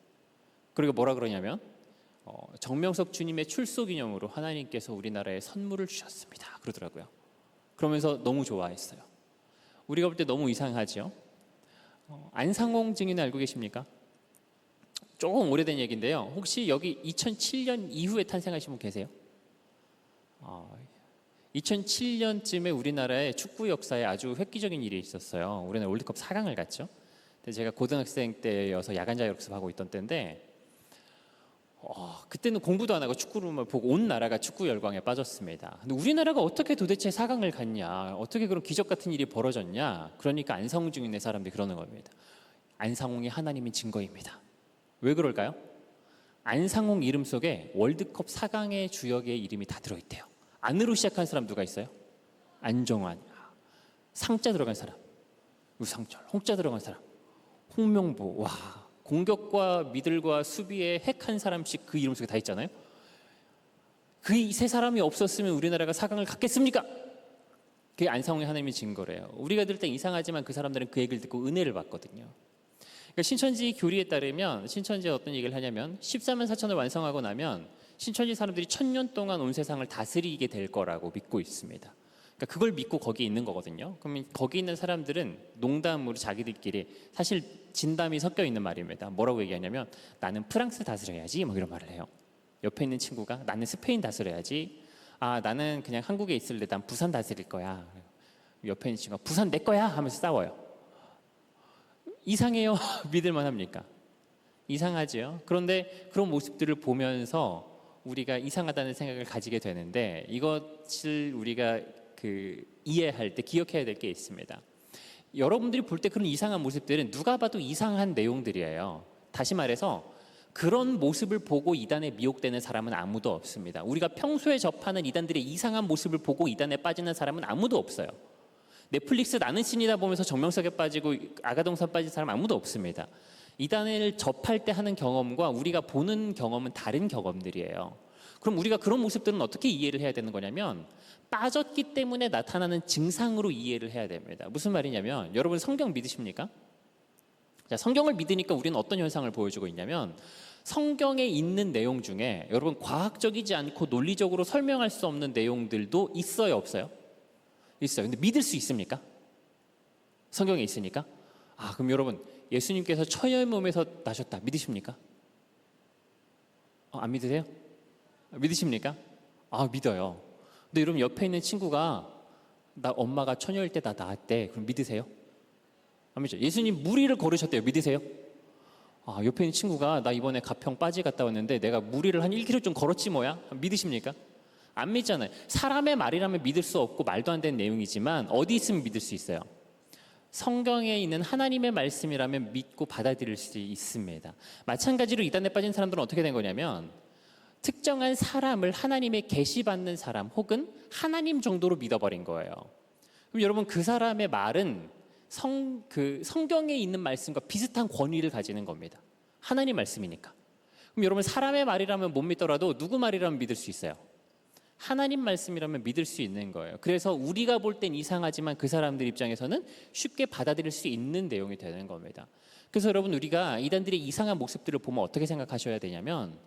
그리고 뭐라 그러냐면 정명석 주님의 출소 기념으로 하나님께서 우리나라에 선물을 주셨습니다. 그러더라고요. 그러면서 너무 좋아했어요. 우리가 볼 때 너무 이상하죠. 안상홍 증인 알고 계십니까? 조금 오래된 얘기인데요. 혹시 여기 2007년 이후에 탄생하신 분 계세요? 2007년쯤에 우리나라의 축구 역사에 아주 획기적인 일이 있었어요. 우리나라 월드컵 4강을 갔죠. 근데 제가 고등학생 때여서 야간 자율학습하고 있던 때인데 그때는 공부도 안 하고 축구를 보고 온 나라가 축구 열광에 빠졌습니다. 근데 우리나라가 어떻게 도대체 4강을 갔냐, 어떻게 그런 기적 같은 일이 벌어졌냐. 그러니까 안상홍 증인의 사람들이 그러는 겁니다. 안상홍이 하나님의 증거입니다. 왜 그럴까요? 안상홍 이름 속에 월드컵 4강의 주역의 이름이 다 들어있대요. 안으로 시작한 사람 누가 있어요? 안정환. 상자 들어간 사람 유상철. 홍자 들어간 사람 홍명보. 와, 공격과 미들과 수비에 핵 한 사람씩 그 이름 속에 다 있잖아요. 그 세 사람이 없었으면 우리나라가 4강을 갔겠습니까? 그게 안상홍의 하나님의 증거래요. 우리가 들을 때 이상하지만 그 사람들은 그 얘기를 듣고 은혜를 받거든요. 그러니까 신천지 교리에 따르면, 신천지가 어떤 얘기를 하냐면 14만 4천을 완성하고 나면 신천지 사람들이 1000년 동안 온 세상을 다스리게 될 거라고 믿고 있습니다. 그러니까 그걸 믿고 거기 있는 거거든요. 그러면 거기 있는 사람들은 농담으로 자기들끼리, 사실 진담이 섞여 있는 말입니다. 뭐라고 얘기하냐면 나는 프랑스 다스려야지 뭐 이런 말을 해요. 옆에 있는 친구가 나는 스페인 다스려야지, 나는 그냥 한국에 있을래, 난 부산 다스릴 거야. 옆에 있는 친구가 부산 내 거야 하면서 싸워요. 이상해요? 믿을만 합니까? 이상하죠. 그런데 그런 모습들을 보면서 우리가 이상하다는 생각을 가지게 되는데, 이것을 우리가 이해할 때 기억해야 될 게 있습니다. 여러분들이 볼 때 그런 이상한 모습들은 누가 봐도 이상한 내용들이에요. 다시 말해서 그런 모습을 보고 이단에 미혹되는 사람은 아무도 없습니다. 우리가 평소에 접하는 이단들의 이상한 모습을 보고 이단에 빠지는 사람은 아무도 없어요. 넷플릭스 나는 신이다 보면서 정명석에 빠지고 아가동산 빠진 사람 아무도 없습니다. 이단을 접할 때 하는 경험과 우리가 보는 경험은 다른 경험들이에요. 그럼 우리가 그런 모습들은 어떻게 이해를 해야 되는 거냐면 빠졌기 때문에 나타나는 증상으로 이해를 해야 됩니다. 무슨 말이냐면 여러분 성경 믿으십니까? 자, 성경을 믿으니까 우리는 어떤 현상을 보여주고 있냐면 성경에 있는 내용 중에 여러분 과학적이지 않고 논리적으로 설명할 수 없는 내용들도 있어요, 없어요? 있어요. 근데 믿을 수 있습니까? 성경에 있으니까. 그럼 여러분 예수님께서 처녀의 몸에서 나셨다 믿으십니까? 안 믿으세요? 믿으십니까? 믿어요. 근데 여러분 옆에 있는 친구가 나 엄마가 처녀일 때 나 낳았대. 그럼 믿으세요? 안 믿죠? 예수님 무리를 걸으셨대요. 믿으세요? 옆에 있는 친구가 나 이번에 가평 빠지 갔다 왔는데 내가 무리를 한 1km 좀 걸었지 뭐야? 믿으십니까? 안 믿잖아요. 사람의 말이라면 믿을 수 없고 말도 안 되는 내용이지만 어디 있으면 믿을 수 있어요? 성경에 있는 하나님의 말씀이라면 믿고 받아들일 수 있습니다. 마찬가지로 이단에 빠진 사람들은 어떻게 된 거냐면 특정한 사람을 하나님의 계시받는 사람 혹은 하나님 정도로 믿어버린 거예요. 그럼 여러분 그 사람의 말은 성경에 있는 말씀과 비슷한 권위를 가지는 겁니다. 하나님 말씀이니까. 그럼 여러분 사람의 말이라면 못 믿더라도 누구 말이라면 믿을 수 있어요? 하나님 말씀이라면 믿을 수 있는 거예요. 그래서 우리가 볼 땐 이상하지만 그 사람들 입장에서는 쉽게 받아들일 수 있는 내용이 되는 겁니다. 그래서 여러분 우리가 이단들의 이상한 모습들을 보면 어떻게 생각하셔야 되냐면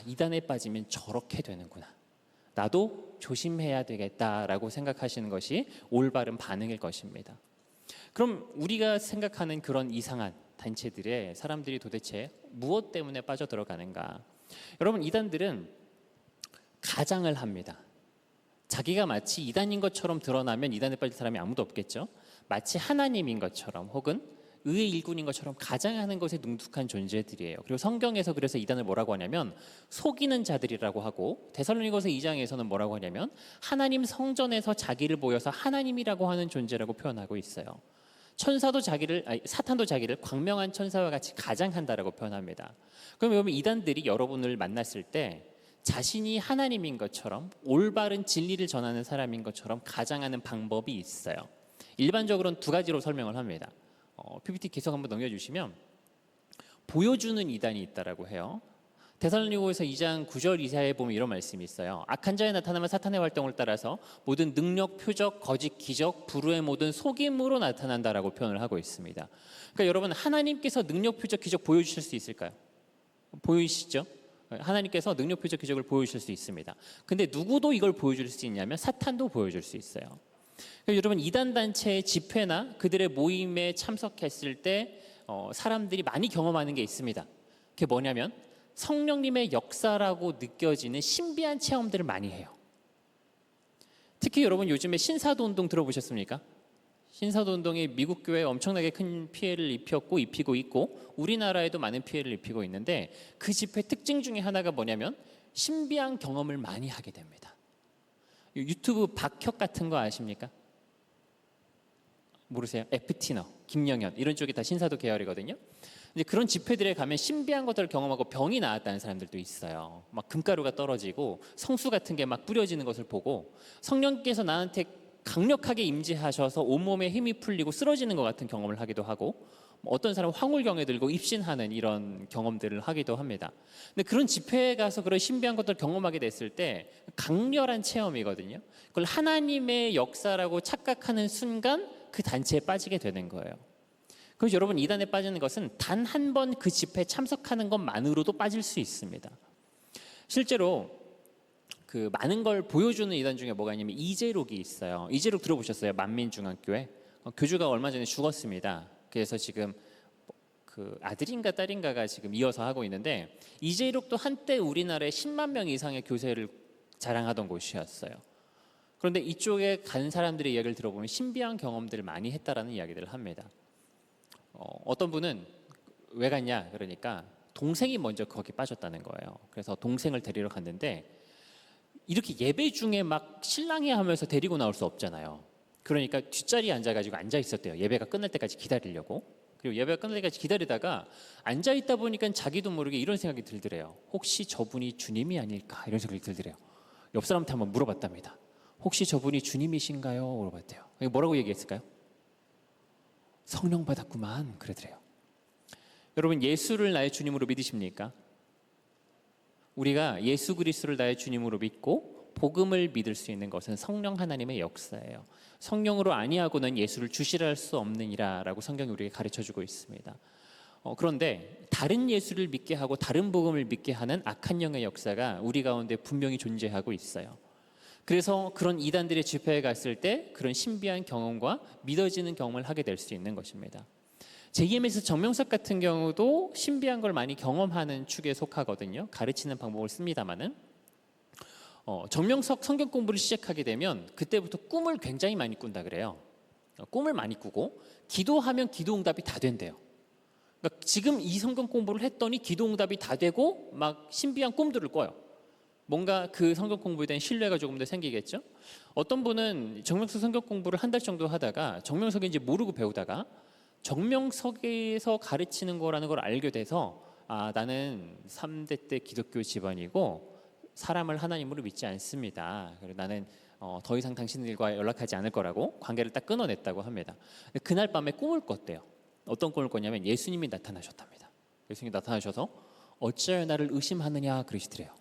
이단에 빠지면 저렇게 되는구나. 나도 조심해야 되겠다라고 생각하시는 것이 올바른 반응일 것입니다. 그럼 우리가 생각하는 그런 이상한 단체들의 사람들이 도대체 무엇 때문에 빠져들어가는가? 여러분 이단들은 가장을 합니다. 자기가 마치 이단인 것처럼 드러나면 이단에 빠질 사람이 아무도 없겠죠. 마치 하나님인 것처럼 혹은 의의 일꾼인 것처럼 가장하는 것에 능숙한 존재들이에요. 그리고 성경에서 그래서 이단을 뭐라고 하냐면 속이는 자들이라고 하고 데살로니가서 2장에서는 뭐라고 하냐면 하나님 성전에서 자기를 보여서 하나님이라고 하는 존재라고 표현하고 있어요. 사탄도 자기를 광명한 천사와 같이 가장한다라고 표현합니다. 그럼 여러분 이단들이 여러분을 만났을 때 자신이 하나님인 것처럼 올바른 진리를 전하는 사람인 것처럼 가장하는 방법이 있어요. 일반적으로는 두 가지로 설명을 합니다. PPT 계속 한번 넘겨주시면 보여주는 이단이 있다라고 해요. 데살로니가서 2장 9절 이하에 보면 이런 말씀이 있어요. 악한 자에 나타나면 사탄의 활동을 따라서 모든 능력, 표적, 거짓, 기적, 불의의 모든 속임으로 나타난다라고 표현을 하고 있습니다. 그러니까 여러분 하나님께서 능력, 표적, 기적 보여주실 수 있을까요? 보이시죠? 하나님께서 능력, 표적, 기적을 보여주실 수 있습니다. 근데 누구도 이걸 보여줄 수 있냐면 사탄도 보여줄 수 있어요. 그러니까 여러분 이단 단체의 집회나 그들의 모임에 참석했을 때 사람들이 많이 경험하는 게 있습니다. 그게 뭐냐면 성령님의 역사라고 느껴지는 신비한 체험들을 많이 해요. 특히 여러분 요즘에 신사도 운동 들어보셨습니까? 신사도 운동이 미국 교회에 엄청나게 큰 피해를 입히고 있고 우리나라에도 많은 피해를 입히고 있는데 그 집회 특징 중에 하나가 뭐냐면 신비한 경험을 많이 하게 됩니다. 유튜브 박혁 같은 거 아십니까? 모르세요? 에프티너, 김영현 이런 쪽이 다 신사도 계열이거든요. 이제 그런 집회들에 가면 신비한 것들을 경험하고 병이 나았다는 사람들도 있어요. 막 금가루가 떨어지고 성수 같은 게 막 뿌려지는 것을 보고 성령께서 나한테 강력하게 임재하셔서 온몸에 힘이 풀리고 쓰러지는 것 같은 경험을 하기도 하고 어떤 사람은 황홀경에 들고 입신하는 이런 경험들을 하기도 합니다. 근데 그런 집회에 가서 그런 신비한 것들을 경험하게 됐을 때 강렬한 체험이거든요. 그걸 하나님의 역사라고 착각하는 순간 그 단체에 빠지게 되는 거예요. 그래서 여러분 이단에 빠지는 것은 단 한 번 그 집회에 참석하는 것만으로도 빠질 수 있습니다. 실제로 그 많은 걸 보여주는 이단 중에 뭐가 있냐면 이재록이 있어요. 이재록 들어보셨어요? 만민중앙교회 교주가 얼마 전에 죽었습니다. 그래서 지금 그 아들인가 딸인가가 지금 이어서 하고 있는데 이재록도 한때 우리나라에 10만 명 이상의 교세를 자랑하던 곳이었어요. 그런데 이쪽에 간 사람들의 이야기를 들어보면 신비한 경험들을 많이 했다라는 이야기들을 합니다. 어떤 분은 왜 갔냐 그러니까 동생이 먼저 거기 빠졌다는 거예요. 그래서 동생을 데리러 갔는데 이렇게 예배 중에 막 신랑이 하면서 데리고 나올 수 없잖아요. 그러니까 뒷자리에 앉아가지고 앉아 있었대요. 예배가 끝날 때까지 기다리려고. 그리고 예배가 끝날 때까지 기다리다가 앉아 있다 보니까 자기도 모르게 이런 생각이 들더래요. 혹시 저분이 주님이 아닐까 이런 생각이 들더래요. 옆 사람한테 한번 물어봤답니다. 혹시 저분이 주님이신가요? 물어봤대요. 뭐라고 얘기했을까요? 성령 받았구만 그러더래요. 여러분 예수를 나의 주님으로 믿으십니까? 우리가 예수 그리스도를 나의 주님으로 믿고 복음을 믿을 수 있는 것은 성령 하나님의 역사예요. 성령으로 아니하고는 예수를 주시라 할 수 없느니라라고 성경이 우리에게 가르쳐주고 있습니다. 그런데 다른 예수를 믿게 하고 다른 복음을 믿게 하는 악한 영의 역사가 우리 가운데 분명히 존재하고 있어요. 그래서 그런 이단들의 집회에 갔을 때 그런 신비한 경험과 믿어지는 경험을 하게 될 수 있는 것입니다. JMS 정명석 같은 경우도 신비한 걸 많이 경험하는 축에 속하거든요. 가르치는 방법을 씁니다마는 정명석 성경 공부를 시작하게 되면 그때부터 꿈을 굉장히 많이 꾼다 그래요. 꿈을 많이 꾸고 기도하면 기도 응답이 다 된대요. 그러니까 지금 이 성경 공부를 했더니 기도 응답이 다 되고 막 신비한 꿈들을 꿔요. 뭔가 그 성경 공부에 대한 신뢰가 조금 더 생기겠죠. 어떤 분은 정명석 성경 공부를 한 달 정도 하다가 정명석인지 모르고 배우다가 정명석에서 가르치는 거라는 걸 알게 돼서 나는 3대 때 기독교 집안이고 사람을 하나님으로 믿지 않습니다. 그리고 나는 더 이상 당신들과 연락하지 않을 거라고 관계를 딱 끊어냈다고 합니다. 그날 밤에 꿈을 꿨대요. 어떤 꿈을 꿨냐면 예수님이 나타나셨답니다. 예수님이 나타나셔서 어찌하여 나를 의심하느냐 그러시더래요.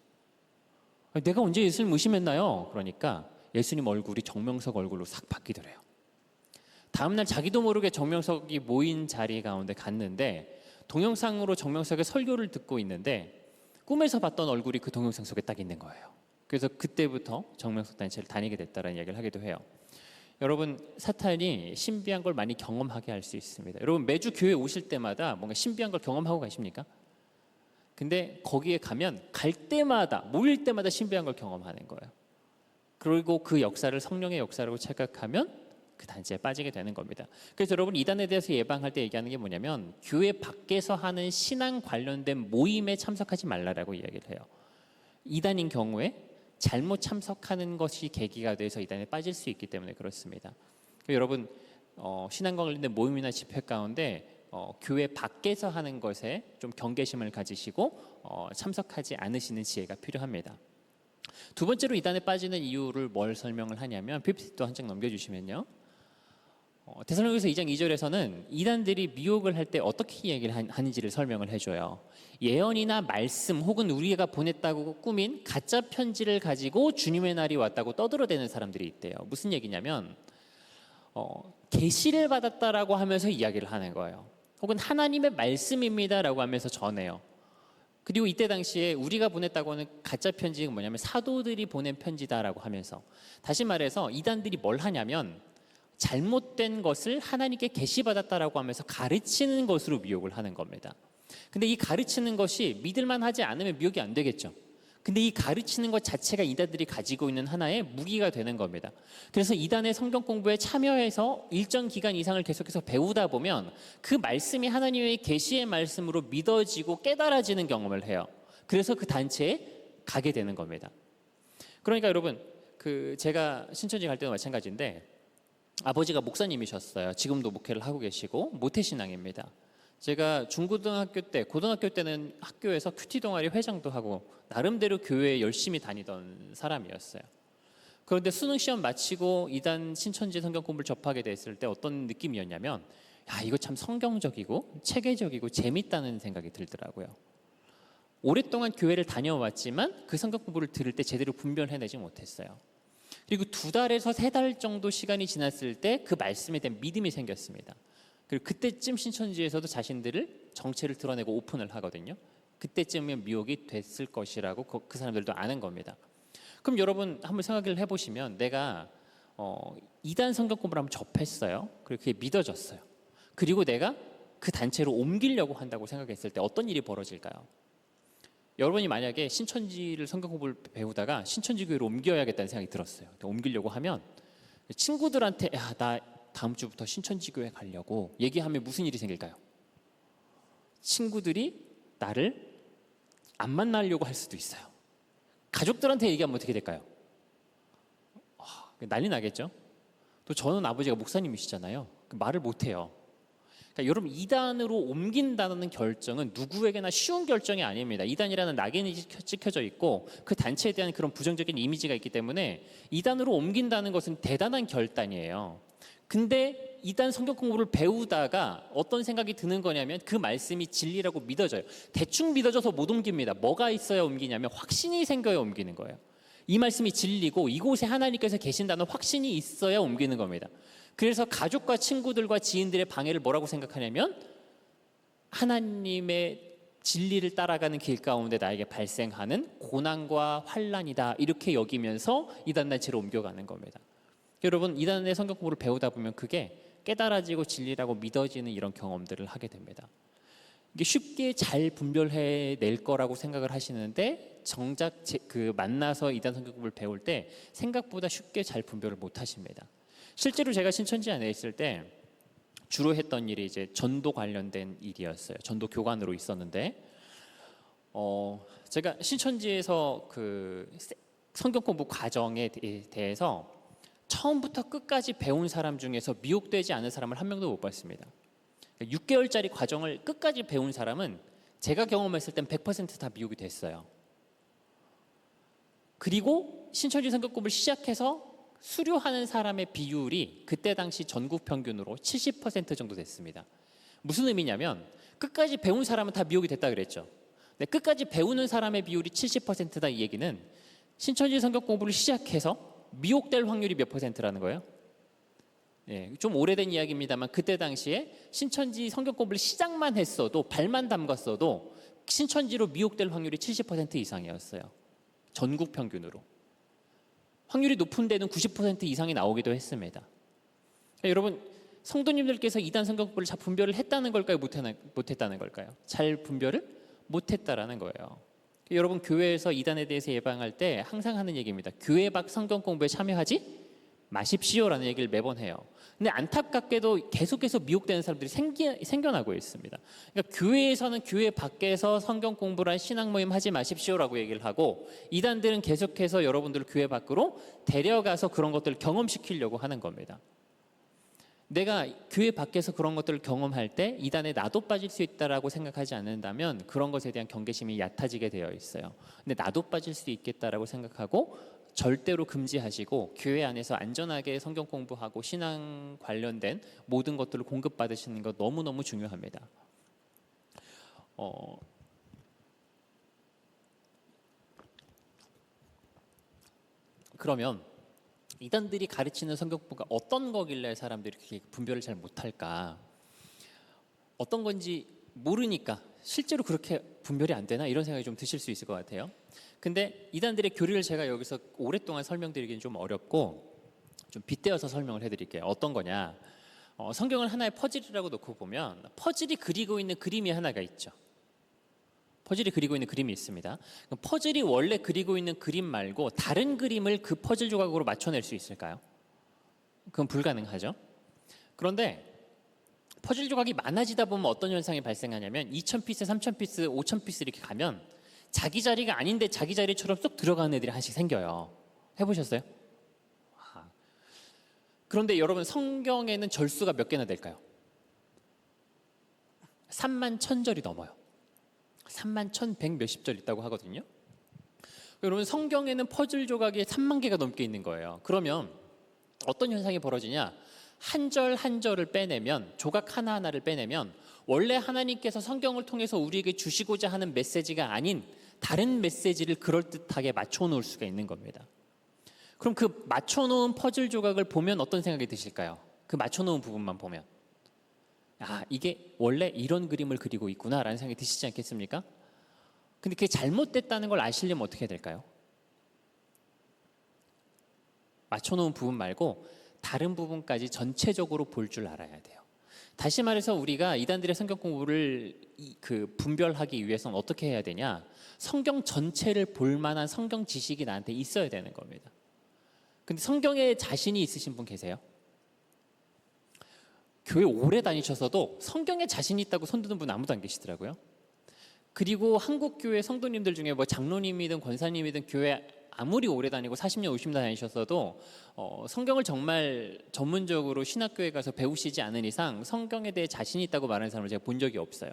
내가 언제 예수님을 의심했나요? 그러니까 예수님 얼굴이 정명석 얼굴로 싹 바뀌더래요. 다음날 자기도 모르게 정명석이 모인 자리 가운데 갔는데 동영상으로 정명석의 설교를 듣고 있는데 꿈에서 봤던 얼굴이 그 동영상 속에 딱 있는 거예요. 그래서 그때부터 정명석 단체를 다니게 됐다는 이야기를 하기도 해요. 여러분, 사탄이 신비한 걸 많이 경험하게 할 수 있습니다. 여러분, 매주 교회 오실 때마다 뭔가 신비한 걸 경험하고 가십니까? 근데 거기에 가면 갈 때마다 모일 때마다 신비한 걸 경험하는 거예요. 그리고 그 역사를 성령의 역사라고 착각하면 그 단체에 빠지게 되는 겁니다. 그래서 여러분, 이단에 대해서 예방할 때 얘기하는 게 뭐냐면 교회 밖에서 하는 신앙 관련된 모임에 참석하지 말라라고 이야기를 해요. 이단인 경우에 잘못 참석하는 것이 계기가 돼서 이단에 빠질 수 있기 때문에 그렇습니다. 여러분, 신앙 관련된 모임이나 집회 가운데 교회 밖에서 하는 것에 좀 경계심을 가지시고 참석하지 않으시는 지혜가 필요합니다. 두 번째로 이단에 빠지는 이유를 뭘 설명을 하냐면 PPT 또 한 장 넘겨주시면요. 데살로니가서 2장 2절에서는 이단들이 미혹을 할 때 어떻게 얘기를 하는지를 설명을 해줘요. 예언이나 말씀 혹은 우리가 보냈다고 꾸민 가짜 편지를 가지고 주님의 날이 왔다고 떠들어대는 사람들이 있대요. 무슨 얘기냐면 계시를 받았다라고 하면서 이야기를 하는 거예요. 혹은 하나님의 말씀입니다라고 하면서 전해요. 그리고 이때 당시에 우리가 보냈다고 하는 가짜 편지가 뭐냐면 사도들이 보낸 편지다라고 하면서, 다시 말해서 이단들이 뭘 하냐면 잘못된 것을 하나님께 계시받았다라고 하면서 가르치는 것으로 미혹을 하는 겁니다. 근데 이 가르치는 것이 믿을만 하지 않으면 미혹이 안 되겠죠. 근데 이 가르치는 것 자체가 이단들이 가지고 있는 하나의 무기가 되는 겁니다. 그래서 이단의 성경 공부에 참여해서 일정 기간 이상을 계속해서 배우다 보면 그 말씀이 하나님의 계시의 말씀으로 믿어지고 깨달아지는 경험을 해요. 그래서 그 단체에 가게 되는 겁니다. 그러니까 여러분, 제가 신천지 갈 때도 마찬가지인데 아버지가 목사님이셨어요. 지금도 목회를 하고 계시고 모태신앙입니다. 제가 중고등학교 때, 고등학교 때는 학교에서 큐티 동아리 회장도 하고 나름대로 교회에 열심히 다니던 사람이었어요. 그런데 수능 시험 마치고 이단 신천지 성경 공부를 접하게 됐을 때 어떤 느낌이었냐면, 이거 참 성경적이고 체계적이고 재밌다는 생각이 들더라고요. 오랫동안 교회를 다녀왔지만 그 성경 공부를 들을 때 제대로 분별해내지 못했어요. 그리고 2달에서 3달 정도 시간이 지났을 때 그 말씀에 대한 믿음이 생겼습니다. 그리고 그때쯤 신천지에서도 자신들을 정체를 드러내고 오픈을 하거든요. 그때쯤이면 미혹이 됐을 것이라고 그 사람들도 아는 겁니다. 그럼 여러분 한번 생각을 해보시면, 내가 이단 성경 공부를 한번 접했어요. 그리고 그게 믿어졌어요. 그리고 내가 그 단체로 옮기려고 한다고 생각했을 때 어떤 일이 벌어질까요? 여러분이 만약에 신천지를 성경 공부를 배우다가 신천지 교회로 옮겨야겠다는 생각이 들었어요. 옮기려고 하면 친구들한테 나 다음 주부터 신천지 교회 가려고 얘기하면 무슨 일이 생길까요? 친구들이 나를 안 만나려고 할 수도 있어요. 가족들한테 얘기하면 어떻게 될까요? 난리 나겠죠? 또 저는 아버지가 목사님이시잖아요. 말을 못해요. 그러니까 여러분, 이단으로 옮긴다는 결정은 누구에게나 쉬운 결정이 아닙니다. 이단이라는 낙인이 찍혀져 있고 그 단체에 대한 그런 부정적인 이미지가 있기 때문에 이단으로 옮긴다는 것은 대단한 결단이에요. 근데 이단 성경 공부를 배우다가 어떤 생각이 드는 거냐면 그 말씀이 진리라고 믿어져요. 대충 믿어져서 못 옮깁니다. 뭐가 있어야 옮기냐면 확신이 생겨야 옮기는 거예요. 이 말씀이 진리고 이곳에 하나님께서 계신다는 확신이 있어야 옮기는 겁니다. 그래서 가족과 친구들과 지인들의 방해를 뭐라고 생각하냐면 하나님의 진리를 따라가는 길 가운데 나에게 발생하는 고난과 환난이다 이렇게 여기면서 이단단체로 옮겨가는 겁니다. 여러분 이단의 성경 공부를 배우다 보면 그게 깨달아지고 진리라고 믿어지는 이런 경험들을 하게 됩니다. 이게 쉽게 잘 분별해낼 거라고 생각을 하시는데 정작 만나서 이단 성경 공부를 배울 때 생각보다 쉽게 잘 분별을 못 하십니다. 실제로 제가 신천지 안에 있을 때 주로 했던 일이 이제 전도 관련된 일이었어요. 전도 교관으로 있었는데 제가 신천지에서 그 성경 공부 과정에 대해서 처음부터 끝까지 배운 사람 중에서 미혹되지 않은 사람을 한 명도 못 봤습니다. 6개월짜리 과정을 끝까지 배운 사람은 제가 경험했을 땐 100% 다 미혹이 됐어요. 그리고 신천지 성경 공부를 시작해서 수료하는 사람의 비율이 그때 당시 전국 평균으로 70% 정도 됐습니다. 무슨 의미냐면 끝까지 배운 사람은 다 미혹이 됐다 그랬죠. 근데 끝까지 배우는 사람의 비율이 70%다 이 얘기는 신천지 성경 공부를 시작해서 미혹될 확률이 몇 %라는 거예요? 예, 좀 오래된 이야기입니다만 그때 당시에 신천지 성경 공부를 시작만 했어도 발만 담갔어도 신천지로 미혹될 확률이 70% 이상이었어요. 전국 평균으로. 확률이 높은 데는 90% 이상이 나오기도 했습니다. 그러니까 여러분 성도님들께서 이단 성경 공부를 잘 분별을 했다는 걸까요? 못했다는 걸까요? 잘 분별을 못했다라는 거예요. 여러분 교회에서 이단에 대해서 예방할 때 항상 하는 얘기입니다. 교회 밖 성경 공부에 참여하지 마십시오라는 얘기를 매번 해요. 근데 안타깝게도 계속해서 미혹되는 사람들이 생겨나고 있습니다. 그러니까 교회에서는 교회 밖에서 성경 공부를 한 신앙 모임 하지 마십시오라고 얘기를 하고 이단들은 계속해서 여러분들을 교회 밖으로 데려가서 그런 것들을 경험시키려고 하는 겁니다. 내가 교회 밖에서 그런 것들을 경험할 때 이단에 나도 빠질 수 있다라고 생각하지 않는다면 그런 것에 대한 경계심이 얕아지게 되어 있어요. 근데 나도 빠질 수 있겠다라고 생각하고 절대로 금지하시고 교회 안에서 안전하게 성경 공부하고 신앙 관련된 모든 것들을 공급받으시는 것 너무너무 중요합니다. 그러면 이단들이 가르치는 성경 공부가 어떤 거길래 사람들이 그렇게 분별을 잘 못할까? 어떤 건지 모르니까 실제로 그렇게 분별이 안 되나 이런 생각이 좀 드실 수 있을 것 같아요. 근데 이단들의 교리를 제가 여기서 오랫동안 설명드리기는 좀 어렵고 좀 빗대어서 설명을 해드릴게요. 어떤 거냐? 성경을 하나의 퍼즐이라고 놓고 보면 퍼즐이 그리고 있는 그림이 하나가 있죠. 퍼즐이 그리고 있는 그림이 있습니다. 퍼즐이 원래 그리고 있는 그림 말고 다른 그림을 그 퍼즐 조각으로 맞춰낼 수 있을까요? 그건 불가능하죠. 그런데 퍼즐 조각이 많아지다 보면 어떤 현상이 발생하냐면 2,000피스, 3,000피스, 5,000피스 이렇게 가면 자기 자리가 아닌데 자기 자리처럼 쏙 들어가는 애들이 하나씩 생겨요. 해보셨어요? 그런데 여러분 성경에는 절수가 몇 개나 될까요? 31,000절이 넘어요. 31,100 몇십 절 있다고 하거든요. 여러분 성경에는 퍼즐 조각이 3만 개가 넘게 있는 거예요. 그러면 어떤 현상이 벌어지냐? 한 절 한 절을 빼내면 조각 하나하나를 빼내면 원래 하나님께서 성경을 통해서 우리에게 주시고자 하는 메시지가 아닌 다른 메시지를 그럴듯하게 맞춰놓을 수가 있는 겁니다. 그럼 그 맞춰놓은 퍼즐 조각을 보면 어떤 생각이 드실까요? 그 맞춰놓은 부분만 보면 이게 원래 이런 그림을 그리고 있구나라는 생각이 드시지 않겠습니까? 근데 그게 잘못됐다는 걸 아시려면 어떻게 해야 될까요? 맞춰놓은 부분 말고 다른 부분까지 전체적으로 볼 줄 알아야 돼요. 다시 말해서 우리가 이단들의 성경 공부를 분별하기 위해서는 어떻게 해야 되냐? 성경 전체를 볼 만한 성경 지식이 나한테 있어야 되는 겁니다. 근데 성경에 자신이 있으신 분 계세요? 교회 오래 다니셔서도 성경에 자신 있다고 손드는 분 아무도 안 계시더라고요. 그리고 한국 교회 성도님들 중에 뭐 장로님이든 권사님이든 교회 아무리 오래 다니고 40년 50년 다니셨어도 성경을 정말 전문적으로 신학교에 가서 배우시지 않은 이상 성경에 대해 자신 있다고 말하는 사람을 제가 본 적이 없어요.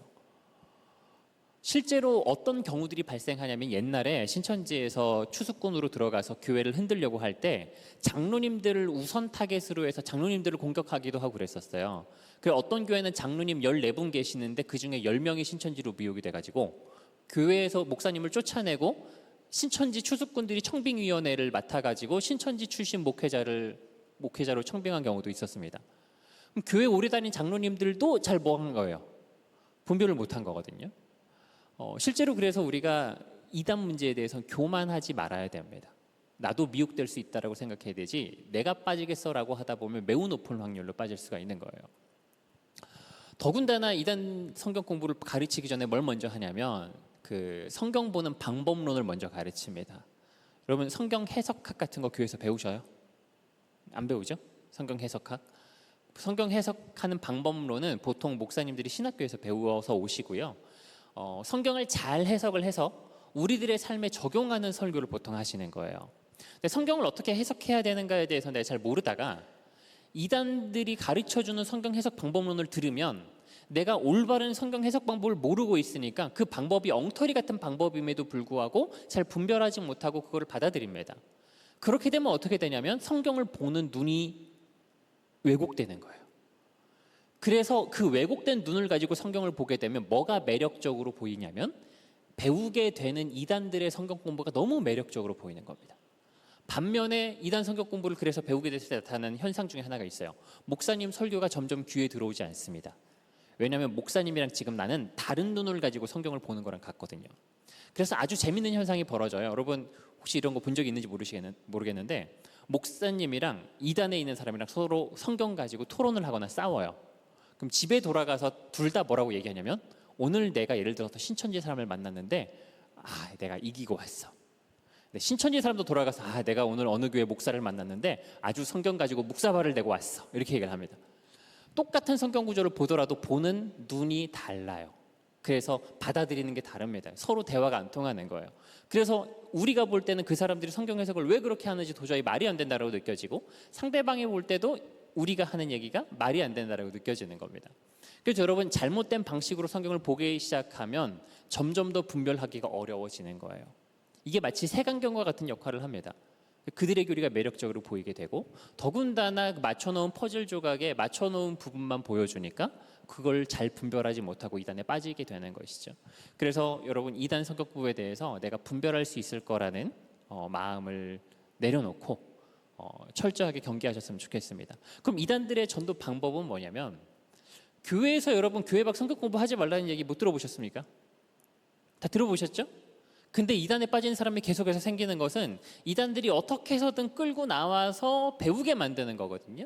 실제로 어떤 경우들이 발생하냐면 옛날에 신천지에서 추수꾼으로 들어가서 교회를 흔들려고 할 때 장로님들을 우선 타겟으로 해서 장로님들을 공격하기도 하고 그랬었어요. 그래서 어떤 교회는 장로님 14분 계시는데 그중에 10명이 신천지로 미혹이 돼가지고 교회에서 목사님을 쫓아내고 신천지 추수꾼들이 청빙위원회를 맡아가지고 신천지 출신 목회자로 청빙한 경우도 있었습니다. 그럼 교회 오래 다닌 장로님들도 잘 뭐 한 거예요? 분별을 못한 거거든요. 실제로 그래서 우리가 이단 문제에 대해서 교만하지 말아야 됩니다. 나도 미혹될 수 있다라고 생각해야 되지 내가 빠지겠어라고 하다 보면 매우 높은 확률로 빠질 수가 있는 거예요. 더군다나 이단 성경 공부를 가르치기 전에 뭘 먼저 하냐면 그 성경 보는 방법론을 먼저 가르칩니다. 여러분 성경 해석학 같은 거 교회에서 배우셔요? 안 배우죠? 성경 해석학? 성경 해석하는 방법론은 보통 목사님들이 신학교에서 배워서 오시고요. 성경을 잘 해석을 해서 우리들의 삶에 적용하는 설교를 보통 하시는 거예요. 근데 성경을 어떻게 해석해야 되는가에 대해서 내가 잘 모르다가 이단들이 가르쳐주는 성경 해석 방법론을 들으면 내가 올바른 성경 해석 방법을 모르고 있으니까 그 방법이 엉터리 같은 방법임에도 불구하고 잘 분별하지 못하고 그거를 받아들입니다. 그렇게 되면 어떻게 되냐면 성경을 보는 눈이 왜곡되는 거예요. 그래서 그 왜곡된 눈을 가지고 성경을 보게 되면 뭐가 매력적으로 보이냐면 배우게 되는 이단들의 성경 공부가 너무 매력적으로 보이는 겁니다. 반면에 이단 성경 공부를 그래서 배우게 됐을 때 나타나는 현상 중에 하나가 있어요. 목사님 설교가 점점 귀에 들어오지 않습니다. 왜냐하면 목사님이랑 지금 나는 다른 눈을 가지고 성경을 보는 거랑 같거든요. 그래서 아주 재밌는 현상이 벌어져요. 여러분 혹시 이런 거 본 적이 있는지 모르겠는데 목사님이랑 이단에 있는 사람이랑 서로 성경 가지고 토론을 하거나 싸워요. 그럼 집에 돌아가서 둘 다 뭐라고 얘기하냐면 오늘 내가 예를 들어서 신천지 사람을 만났는데 내가 이기고 왔어. 신천지 사람도 돌아가서 내가 오늘 어느 교회 목사를 만났는데 아주 성경 가지고 묵사발을 내고 왔어. 이렇게 얘기를 합니다. 똑같은 성경 구조를 보더라도 보는 눈이 달라요. 그래서 받아들이는 게 다릅니다. 서로 대화가 안 통하는 거예요. 그래서 우리가 볼 때는 그 사람들이 성경 해석을 왜 그렇게 하는지 도저히 말이 안 된다고 느껴지고 상대방이 볼 때도 우리가 하는 얘기가 말이 안 된다고 느껴지는 겁니다. 그래서 여러분 잘못된 방식으로 성경을 보기 시작하면 점점 더 분별하기가 어려워지는 거예요. 이게 마치 색안경과 같은 역할을 합니다. 그들의 교리가 매력적으로 보이게 되고 더군다나 맞춰놓은 퍼즐 조각에 맞춰놓은 부분만 보여주니까 그걸 잘 분별하지 못하고 이단에 빠지게 되는 것이죠. 그래서 여러분 이단 성경 공부에 대해서 내가 분별할 수 있을 거라는 마음을 내려놓고 철저하게 경계하셨으면 좋겠습니다. 그럼 이단들의 전도 방법은 뭐냐면 교회에서 여러분 교회 밖 성경 공부하지 말라는 얘기 못 들어보셨습니까? 다 들어보셨죠? 근데 이단에 빠진 사람이 계속해서 생기는 것은 이단들이 어떻게 해서든 끌고 나와서 배우게 만드는 거거든요.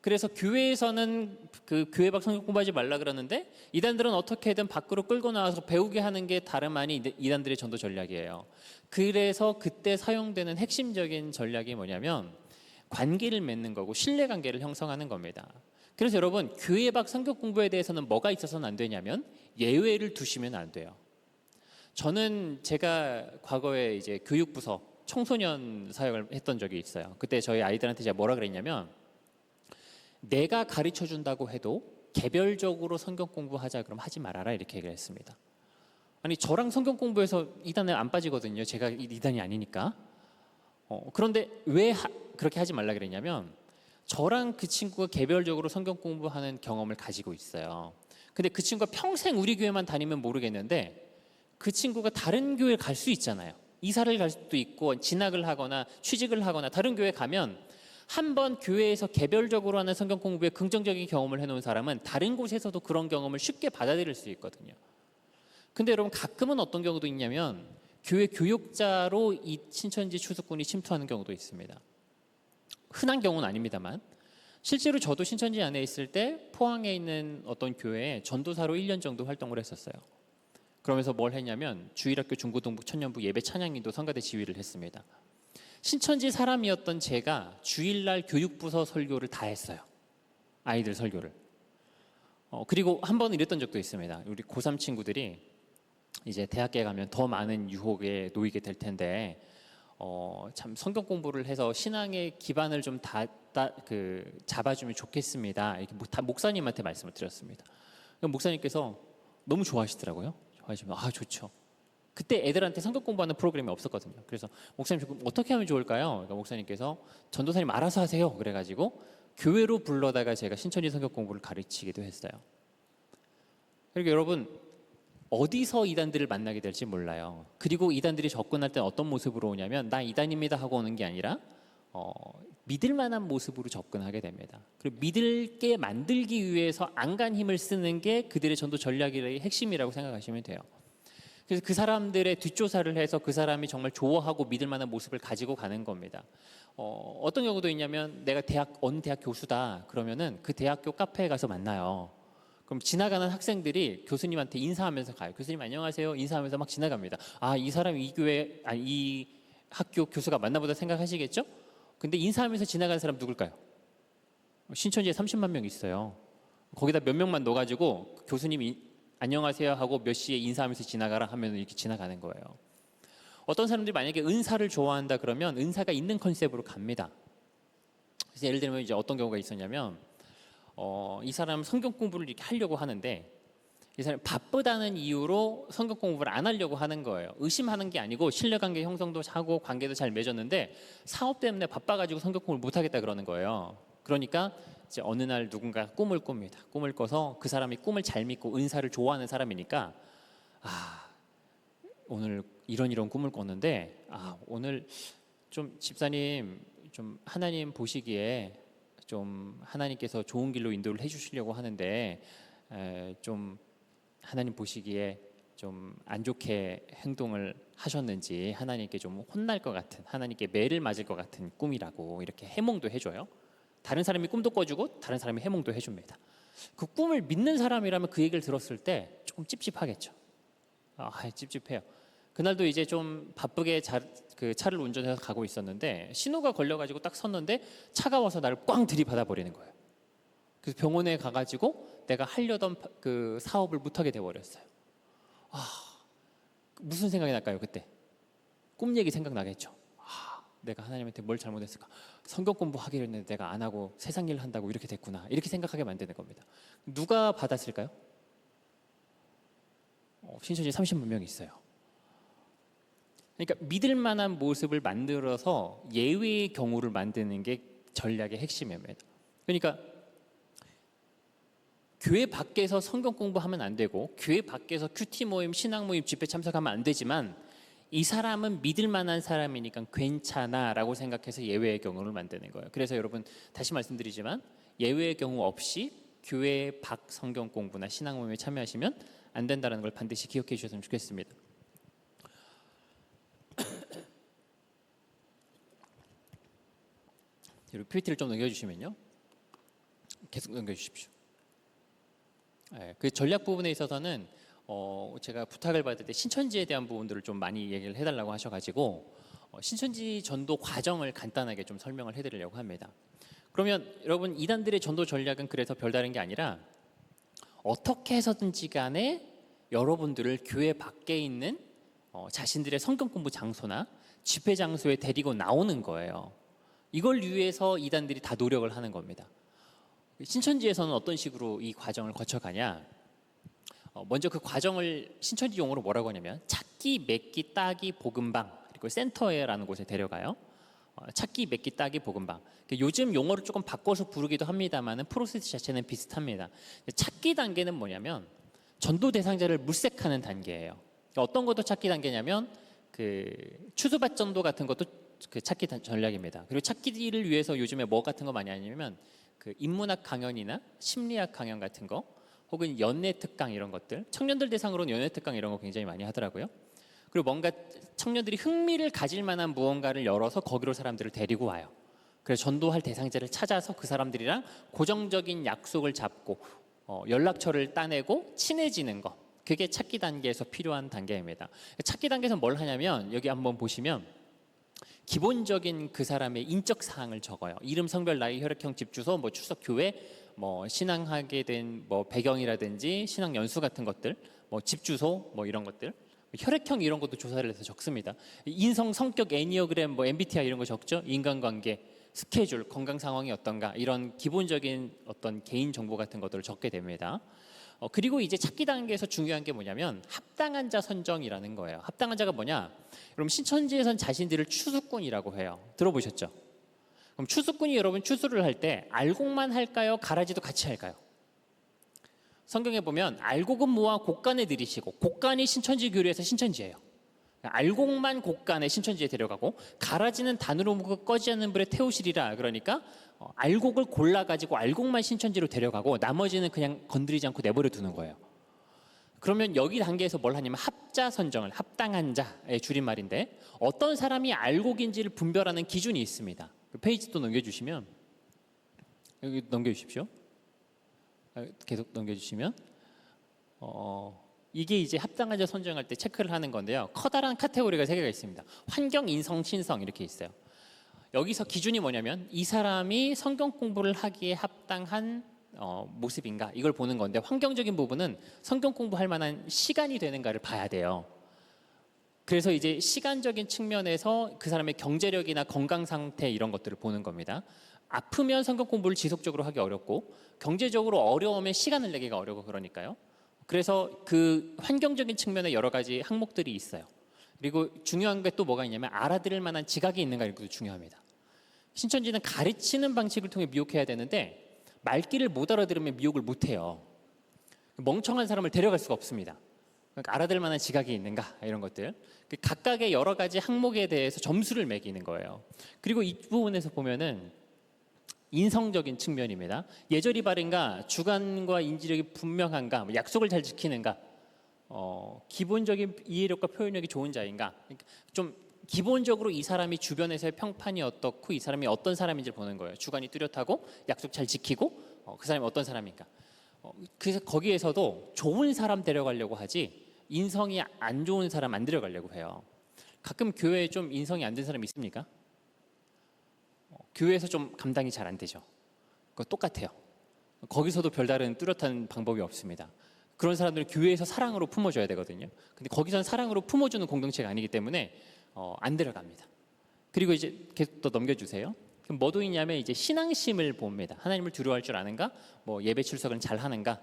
그래서 교회에서는 그 교회 밖 성경 공부하지 말라 그러는데 이단들은 어떻게든 밖으로 끌고 나와서 배우게 하는 게 다름 아닌 이단들의 전도 전략이에요. 그래서 그때 사용되는 핵심적인 전략이 뭐냐면 관계를 맺는 거고 신뢰관계를 형성하는 겁니다. 그래서 여러분 교회 밖 성경 공부에 대해서는 뭐가 있어서는 안 되냐면 예외를 두시면 안 돼요. 저는 제가 과거에 이제 교육부서 청소년 사역을 했던 적이 있어요. 그때 저희 아이들한테 제가 뭐라 그랬냐면 내가 가르쳐 준다고 해도 개별적으로 성경 공부하자 그럼 하지 말아라 이렇게 얘기를 했습니다. 아니 저랑 성경 공부해서 이단에 안 빠지거든요. 제가 이단이 아니니까. 그런데 왜 그렇게 하지 말라 그랬냐면 저랑 그 친구가 개별적으로 성경 공부하는 경험을 가지고 있어요. 근데 그 친구가 평생 우리 교회만 다니면 모르겠는데 그 친구가 다른 교회 갈 수 있잖아요. 이사를 갈 수도 있고 진학을 하거나 취직을 하거나 다른 교회 가면 한번 교회에서 개별적으로 하는 성경 공부에 긍정적인 경험을 해놓은 사람은 다른 곳에서도 그런 경험을 쉽게 받아들일 수 있거든요. 근데 여러분 가끔은 어떤 경우도 있냐면 교회 교육자로 이 신천지 추수꾼이 침투하는 경우도 있습니다. 흔한 경우는 아닙니다만 실제로 저도 신천지 안에 있을 때 포항에 있는 어떤 교회에 전도사로 1년 정도 활동을 했었어요. 그러면서 뭘 했냐면 주일학교 중고등부 청년부 예배 찬양인도 성가대 지휘를 했습니다. 신천지 사람이었던 제가 주일날 교육부서 설교를 다 했어요. 아이들 설교를. 그리고 한 번은 이랬던 적도 있습니다. 우리 고3 친구들이 이제 대학에 가면 더 많은 유혹에 놓이게 될 텐데 참 성경 공부를 해서 신앙의 기반을 좀 잡아주면 좋겠습니다. 이렇게 목사님한테 말씀을 드렸습니다. 목사님께서 너무 좋아하시더라고요. 하시면 좋죠. 그때 애들한테 성경 공부하는 프로그램이 없었거든요. 그래서 목사님 지금 어떻게 하면 좋을까요? 그러니까 목사님께서 전도사님 알아서 하세요. 그래가지고 교회로 불러다가 제가 신천지 성경 공부를 가르치기도 했어요. 그리고 여러분 어디서 이단들을 만나게 될지 몰라요. 그리고 이단들이 접근할 때 어떤 모습으로 오냐면 나 이단입니다 하고 오는 게 아니라 믿을 만한 모습으로 접근하게 됩니다. 그리고 믿을게 만들기 위해서 안간 힘을 쓰는 게 그들의 전도 전략의 핵심이라고 생각하시면 돼요. 그래서 그 사람들의 뒷조사를 해서 그 사람이 정말 좋아하고 믿을 만한 모습을 가지고 가는 겁니다. 어떤 경우도 있냐면 내가 어느 대학 교수다 그러면은 그 대학교 카페에 가서 만나요. 그럼 지나가는 학생들이 교수님한테 인사하면서 가요. 교수님 안녕하세요 인사하면서 막 지나갑니다. 이 사람이 이 교회 이 학교 교수가 맞나 보다 생각하시겠죠? 근데 인사하면서 지나가는 사람 누굴까요? 신천지에 30만 명 있어요. 거기다 몇 명만 넣어가지고 교수님이 안녕하세요 하고 몇 시에 인사하면서 지나가라 하면 이렇게 지나가는 거예요. 어떤 사람들이 만약에 은사를 좋아한다 그러면 은사가 있는 컨셉으로 갑니다. 그래서 예를 들면 이제 어떤 경우가 있었냐면 이 사람 성경 공부를 이렇게 하려고 하는데 이 사람 바쁘다는 이유로 성경 공부를 안 하려고 하는 거예요. 의심하는 게 아니고 신뢰관계 형성도 하고 관계도 잘 맺었는데 사업 때문에 바빠가지고 성경 공부를 못 하겠다 그러는 거예요. 그러니까 이제 어느 날 누군가 꿈을 꿉니다. 꿈을 꿔서 그 사람이 꿈을 잘 믿고 은사를 좋아하는 사람이니까 오늘 이런 꿈을 꿨는데 오늘 좀 집사님 좀 하나님 보시기에 좀 하나님께서 좋은 길로 인도를 해주시려고 하는데 좀 하나님 보시기에 좀 안 좋게 행동을 하셨는지 하나님께 좀 혼날 것 같은 하나님께 매를 맞을 것 같은 꿈이라고 이렇게 해몽도 해줘요. 다른 사람이 꿈도 꿔주고 다른 사람이 해몽도 해줍니다. 그 꿈을 믿는 사람이라면 그 얘기를 들었을 때 조금 찝찝하겠죠. 찝찝해요. 그날도 이제 좀 바쁘게 그 차를 운전해서 가고 있었는데 신호가 걸려가지고 딱 섰는데 차가 와서 나를 꽝 들이받아 버리는 거예요. 그래서 병원에 가가지고 내가 하려던 그 사업을 못하게 돼버렸어요. 무슨 생각이 날까요 그때? 꿈 얘기 생각나겠죠. 내가 하나님한테 뭘 잘못했을까? 성경 공부하기로 했는데 내가 안 하고 세상 일 한다고 이렇게 됐구나. 이렇게 생각하게 만드는 겁니다. 누가 받았을까요? 신천지 30만 명이 있어요. 그러니까 믿을 만한 모습을 만들어서 예외의 경우를 만드는 게 전략의 핵심입니다. 그러니까 교회 밖에서 성경 공부하면 안 되고 교회 밖에서 큐티 모임, 신앙 모임, 집회 참석하면 안 되지만 이 사람은 믿을 만한 사람이니까 괜찮아라고 생각해서 예외의 경우를 만드는 거예요. 그래서 여러분 다시 말씀드리지만 예외의 경우 없이 교회 밖 성경 공부나 신앙 모임에 참여하시면 안 된다는 걸 반드시 기억해 주셨으면 좋겠습니다. 여러분 PPT를 좀 넘겨주시면요. 계속 넘겨주십시오. 그 전략 부분에 있어서는 제가 부탁을 받을 때 신천지에 대한 부분들을 좀 많이 얘기를 해달라고 하셔가지고 신천지 전도 과정을 간단하게 좀 설명을 해드리려고 합니다. 그러면 여러분 이단들의 전도 전략은 그래서 별다른 게 아니라 어떻게 해서든지 간에 여러분들을 교회 밖에 있는 자신들의 성경 공부 장소나 집회 장소에 데리고 나오는 거예요. 이걸 위해서 이단들이 다 노력을 하는 겁니다. 신천지에서는 어떤 식으로 이 과정을 거쳐가냐? 먼저 그 과정을 신천지 용어로 뭐라고 하냐면 찾기, 맺기, 따기, 복음방 그리고 센터에라는 곳에 데려가요. 찾기, 맺기, 따기, 복음방. 요즘 용어를 조금 바꿔서 부르기도 합니다만 프로세스 자체는 비슷합니다. 찾기 단계는 뭐냐면 전도 대상자를 물색하는 단계예요. 어떤 것도 찾기 단계냐면 그 추수밭 전도 같은 것도 그 찾기 전략입니다. 그리고 찾기를 위해서 요즘에 뭐 같은 거 많이 하냐면 그 인문학 강연이나 심리학 강연 같은 거 혹은 연애 특강 이런 것들 청년들 대상으로는 연애 특강 이런 거 굉장히 많이 하더라고요. 그리고 뭔가 청년들이 흥미를 가질 만한 무언가를 열어서 거기로 사람들을 데리고 와요. 그래서 전도할 대상자를 찾아서 그 사람들이랑 고정적인 약속을 잡고 연락처를 따내고 친해지는 거 그게 찾기 단계에서 필요한 단계입니다. 찾기 단계에서 뭘 하냐면 여기 한번 보시면 기본적인 그 사람의 인적 사항을 적어요. 이름, 성별, 나이, 혈액형, 집 주소, 뭐 출석 교회, 뭐 신앙하게 된 뭐 배경이라든지 신앙 연수 같은 것들, 뭐 집 주소, 뭐 이런 것들, 혈액형 이런 것도 조사를 해서 적습니다. 인성, 성격, 애니어그램, 뭐 MBTI 이런 거 적죠. 인간관계, 스케줄, 건강 상황이 어떤가 이런 기본적인 어떤 개인 정보 같은 것들을 적게 됩니다. 그리고 이제 찾기 단계에서 중요한 게 뭐냐면 합당한 자 선정이라는 거예요. 합당한 자가 뭐냐? 여러분 신천지에선 자신들을 추수꾼이라고 해요. 들어보셨죠? 그럼 추수꾼이 여러분 추수를 할 때 알곡만 할까요? 가라지도 같이 할까요? 성경에 보면 알곡은 모아 곡간에 들이시고 곡간이 신천지 교리에서 신천지예요. 알곡만 곡간에 신천지에 데려가고 가라지는 단으로 묶어 꺼지 않는 불에 태우시리라. 그러니까 알곡을 골라가지고 알곡만 신천지로 데려가고 나머지는 그냥 건드리지 않고 내버려 두는 거예요. 그러면 여기 단계에서 뭘 하냐면 합자 선정을, 합당한 자의 줄임말인데 어떤 사람이 알곡인지를 분별하는 기준이 있습니다. 페이지 또 넘겨주시면, 여기 넘겨주십시오. 계속 넘겨주시면 이게 이제 합당한 자 선정할 때 체크를 하는 건데요. 커다란 카테고리가 3개가 있습니다. 환경, 인성, 신성 이렇게 있어요. 여기서 기준이 뭐냐면 이 사람이 성경 공부를 하기에 합당한 모습인가 이걸 보는 건데, 환경적인 부분은 성경 공부할 만한 시간이 되는가를 봐야 돼요. 그래서 이제 시간적인 측면에서 그 사람의 경제력이나 건강 상태 이런 것들을 보는 겁니다. 아프면 성경 공부를 지속적으로 하기 어렵고 경제적으로 어려우면 시간을 내기가 어려워. 그러니까요. 그래서 그 환경적인 측면에 여러 가지 항목들이 있어요. 그리고 중요한 게 또 뭐가 있냐면 알아들을 만한 지각이 있는가, 이것도 중요합니다. 신천지는 가르치는 방식을 통해 미혹해야 되는데 말귀를 못 알아들으면 미혹을 못 해요. 멍청한 사람을 데려갈 수가 없습니다. 그러니까 알아들을 만한 지각이 있는가, 이런 것들. 각각의 여러 가지 항목에 대해서 점수를 매기는 거예요. 그리고 이 부분에서 보면은 인성적인 측면입니다. 예절이 바른가, 주관과 인지력이 분명한가, 약속을 잘 지키는가, 기본적인 이해력과 표현력이 좋은 자인가. 그러니까 좀 기본적으로 이 사람이 주변에서의 평판이 어떻고 이 사람이 어떤 사람인지를 보는 거예요. 주관이 뚜렷하고 약속 잘 지키고 그 사람이 어떤 사람인가. 그래서 거기에서도 좋은 사람 데려가려고 하지 인성이 안 좋은 사람 안 데려가려고 해요. 가끔 교회에 좀 인성이 안 된 사람 있습니까? 교회에서 좀 감당이 잘 안 되죠. 그거 똑같아요. 거기서도 별다른 뚜렷한 방법이 없습니다. 그런 사람들은 교회에서 사랑으로 품어줘야 되거든요. 근데 거기서는 사랑으로 품어주는 공동체가 아니기 때문에 안 데려갑니다. 그리고 이제 계속 더 넘겨주세요. 그럼 뭐도 있냐면 이제 신앙심을 봅니다. 하나님을 두려워할 줄 아는가, 뭐 예배 출석은 잘 하는가,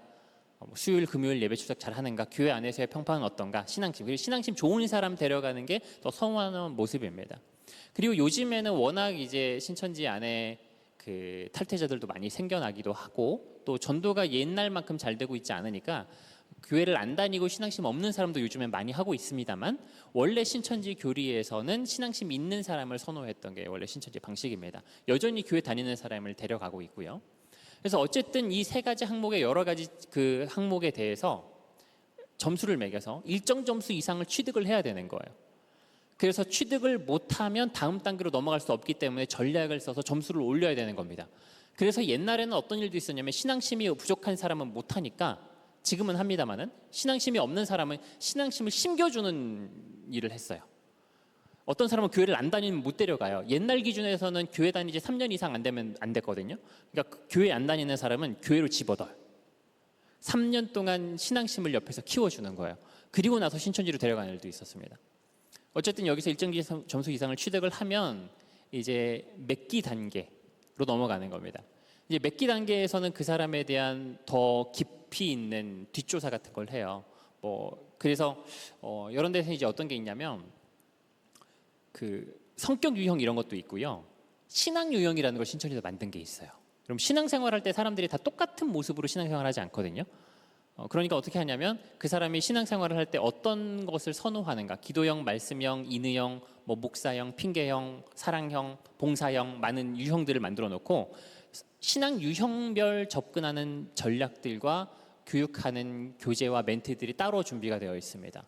수요일 금요일 예배 출석 잘 하는가, 교회 안에서의 평판은 어떤가, 신앙심. 그리고 신앙심 좋은 사람 데려가는 게 더 선호하는 모습입니다. 그리고 요즘에는 워낙 이제 신천지 안에 그 탈퇴자들도 많이 생겨나기도 하고 또 전도가 옛날만큼 잘 되고 있지 않으니까 교회를 안 다니고 신앙심 없는 사람도 요즘엔 많이 하고 있습니다만, 원래 신천지 교리에서는 신앙심 있는 사람을 선호했던 게 원래 신천지 방식입니다. 여전히 교회 다니는 사람을 데려가고 있고요. 그래서 어쨌든 이 3가지 항목의 여러 가지 그 항목에 대해서 점수를 매겨서 일정 점수 이상을 취득을 해야 되는 거예요. 그래서 취득을 못하면 다음 단계로 넘어갈 수 없기 때문에 전략을 써서 점수를 올려야 되는 겁니다. 그래서 옛날에는 어떤 일도 있었냐면 신앙심이 부족한 사람은 못하니까, 지금은 합니다만은 신앙심이 없는 사람은 신앙심을 심겨주는 일을 했어요. 어떤 사람은 교회를 안 다니면 못 데려가요. 옛날 기준에서는 교회 다니지 3년 이상 안 되면 안 됐거든요. 그러니까 교회 안 다니는 사람은 교회로 집어넣어요. 3년 동안 신앙심을 옆에서 키워주는 거예요. 그리고 나서 신천지로 데려가는 일도 있었습니다. 어쨌든 여기서 일정 점수 이상을 취득을 하면 이제 맺기 단계로 넘어가는 겁니다. 이제 맺기 단계에서는 그 사람에 대한 더 깊이 있는 뒷조사 같은 걸 해요. 그래서 이런 데서 이제 어떤 게 있냐면 그 성격 유형 이런 것도 있고요. 신앙 유형이라는 걸 신천지에서 만든 게 있어요. 그럼 신앙생활할 때 사람들이 다 똑같은 모습으로 신앙생활하지 않거든요. 그러니까 어떻게 하냐면 그 사람이 신앙생활을 할 때 어떤 것을 선호하는가, 기도형, 말씀형, 인의형, 목사형, 핑계형, 사랑형, 봉사형, 많은 유형들을 만들어 놓고 신앙 유형별 접근하는 전략들과 교육하는 교재와 멘트들이 따로 준비가 되어 있습니다.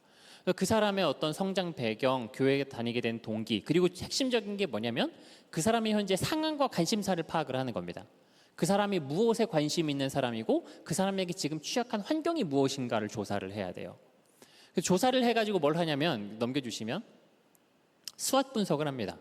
그 사람의 어떤 성장 배경, 교회에 다니게 된 동기, 그리고 핵심적인 게 뭐냐면 그 사람의 현재 상황과 관심사를 파악을 하는 겁니다. 그 사람이 무엇에 관심 있는 사람이고 그 사람에게 지금 취약한 환경이 무엇인가를 조사를 해야 돼요. 조사를 해가지고 뭘 하냐면, 넘겨주시면 수학 분석을 합니다.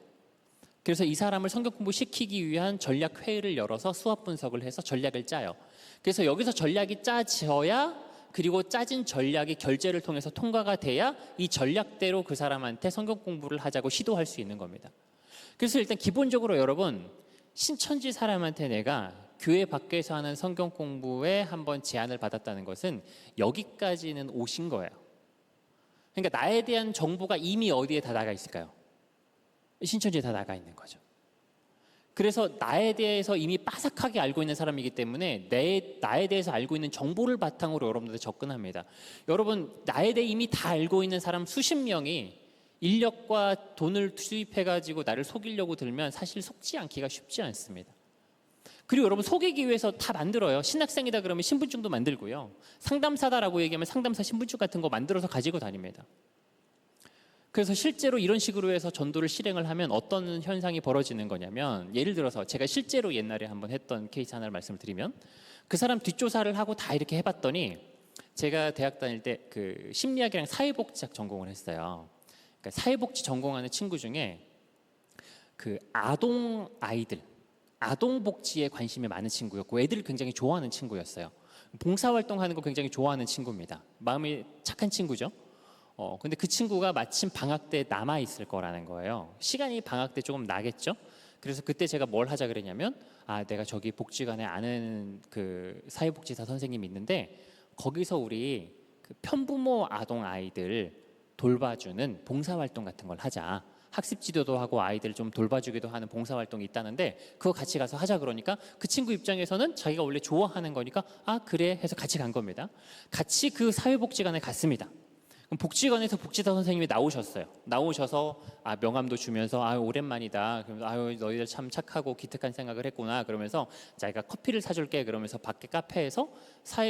그래서 이 사람을 성경 공부 시키기 위한 전략 회의를 열어서 수학 분석을 해서 전략을 짜요. 그래서 여기서 전략이 짜져야, 그리고 짜진 전략이 결제를 통해서 통과가 돼야 이 전략대로 그 사람한테 성경 공부를 하자고 시도할 수 있는 겁니다. 그래서 일단 기본적으로 여러분, 신천지 사람한테 내가 교회 밖에서 하는 성경 공부에 한번 제안을 받았다는 것은 여기까지는 오신 거예요. 그러니까 나에 대한 정보가 이미 어디에 다 나가 있을까요? 신천지에 다 나가 있는 거죠. 그래서 나에 대해서 이미 빠삭하게 알고 있는 사람이기 때문에 나에 대해서 알고 있는 정보를 바탕으로 여러분들 접근합니다. 여러분, 나에 대해 이미 다 알고 있는 사람 수십 명이 인력과 돈을 투입해가지고 나를 속이려고 들면 사실 속지 않기가 쉽지 않습니다. 그리고 여러분, 속이기 위해서 다 만들어요. 신학생이다 그러면 신분증도 만들고요. 상담사다라고 얘기하면 상담사 신분증 같은 거 만들어서 가지고 다닙니다. 그래서 실제로 이런 식으로 해서 전도를 실행을 하면 어떤 현상이 벌어지는 거냐면, 예를 들어서 제가 실제로 옛날에 한번 했던 케이스 하나를 말씀을 드리면, 그 사람 뒷조사를 하고 다 이렇게 해봤더니, 제가 대학 다닐 때 그 심리학이랑 사회복지학 전공을 했어요. 그러니까 사회복지 전공하는 친구 중에 그 아동복지에 관심이 많은 친구였고 애들을 굉장히 좋아하는 친구였어요. 봉사활동하는 거 굉장히 좋아하는 친구입니다. 마음이 착한 친구죠. 근데 그 친구가 마침 방학 때 남아 있을 거라는 거예요. 시간이 방학 때 조금 나겠죠. 그래서 그때 제가 뭘 하자 그랬냐면, 내가 저기 복지관에 아는 그 사회복지사 선생님이 있는데 거기서 우리 그 편부모 아동 아이들 돌봐주는 봉사활동 같은 걸 하자. 학습 지도도 하고 아이들 좀 돌봐주기도 하는 봉사활동이 있다는데 그거 같이 가서 하자. 그러니까 그 친구 입장에서는 자기가 원래 좋아하는 거니까 그래 해서 같이 간 겁니다. 같이 그 사회복지관에 갔습니다. 그럼 복지관에서 복지사 선생님이 나오셔서 명함도 주면서 오랜만이다. 그러면서 너희들 참 착하고 기특한 생각을 했구나. 그러면서 자기가 커피를 사줄게. 그러면서 밖에 카페에서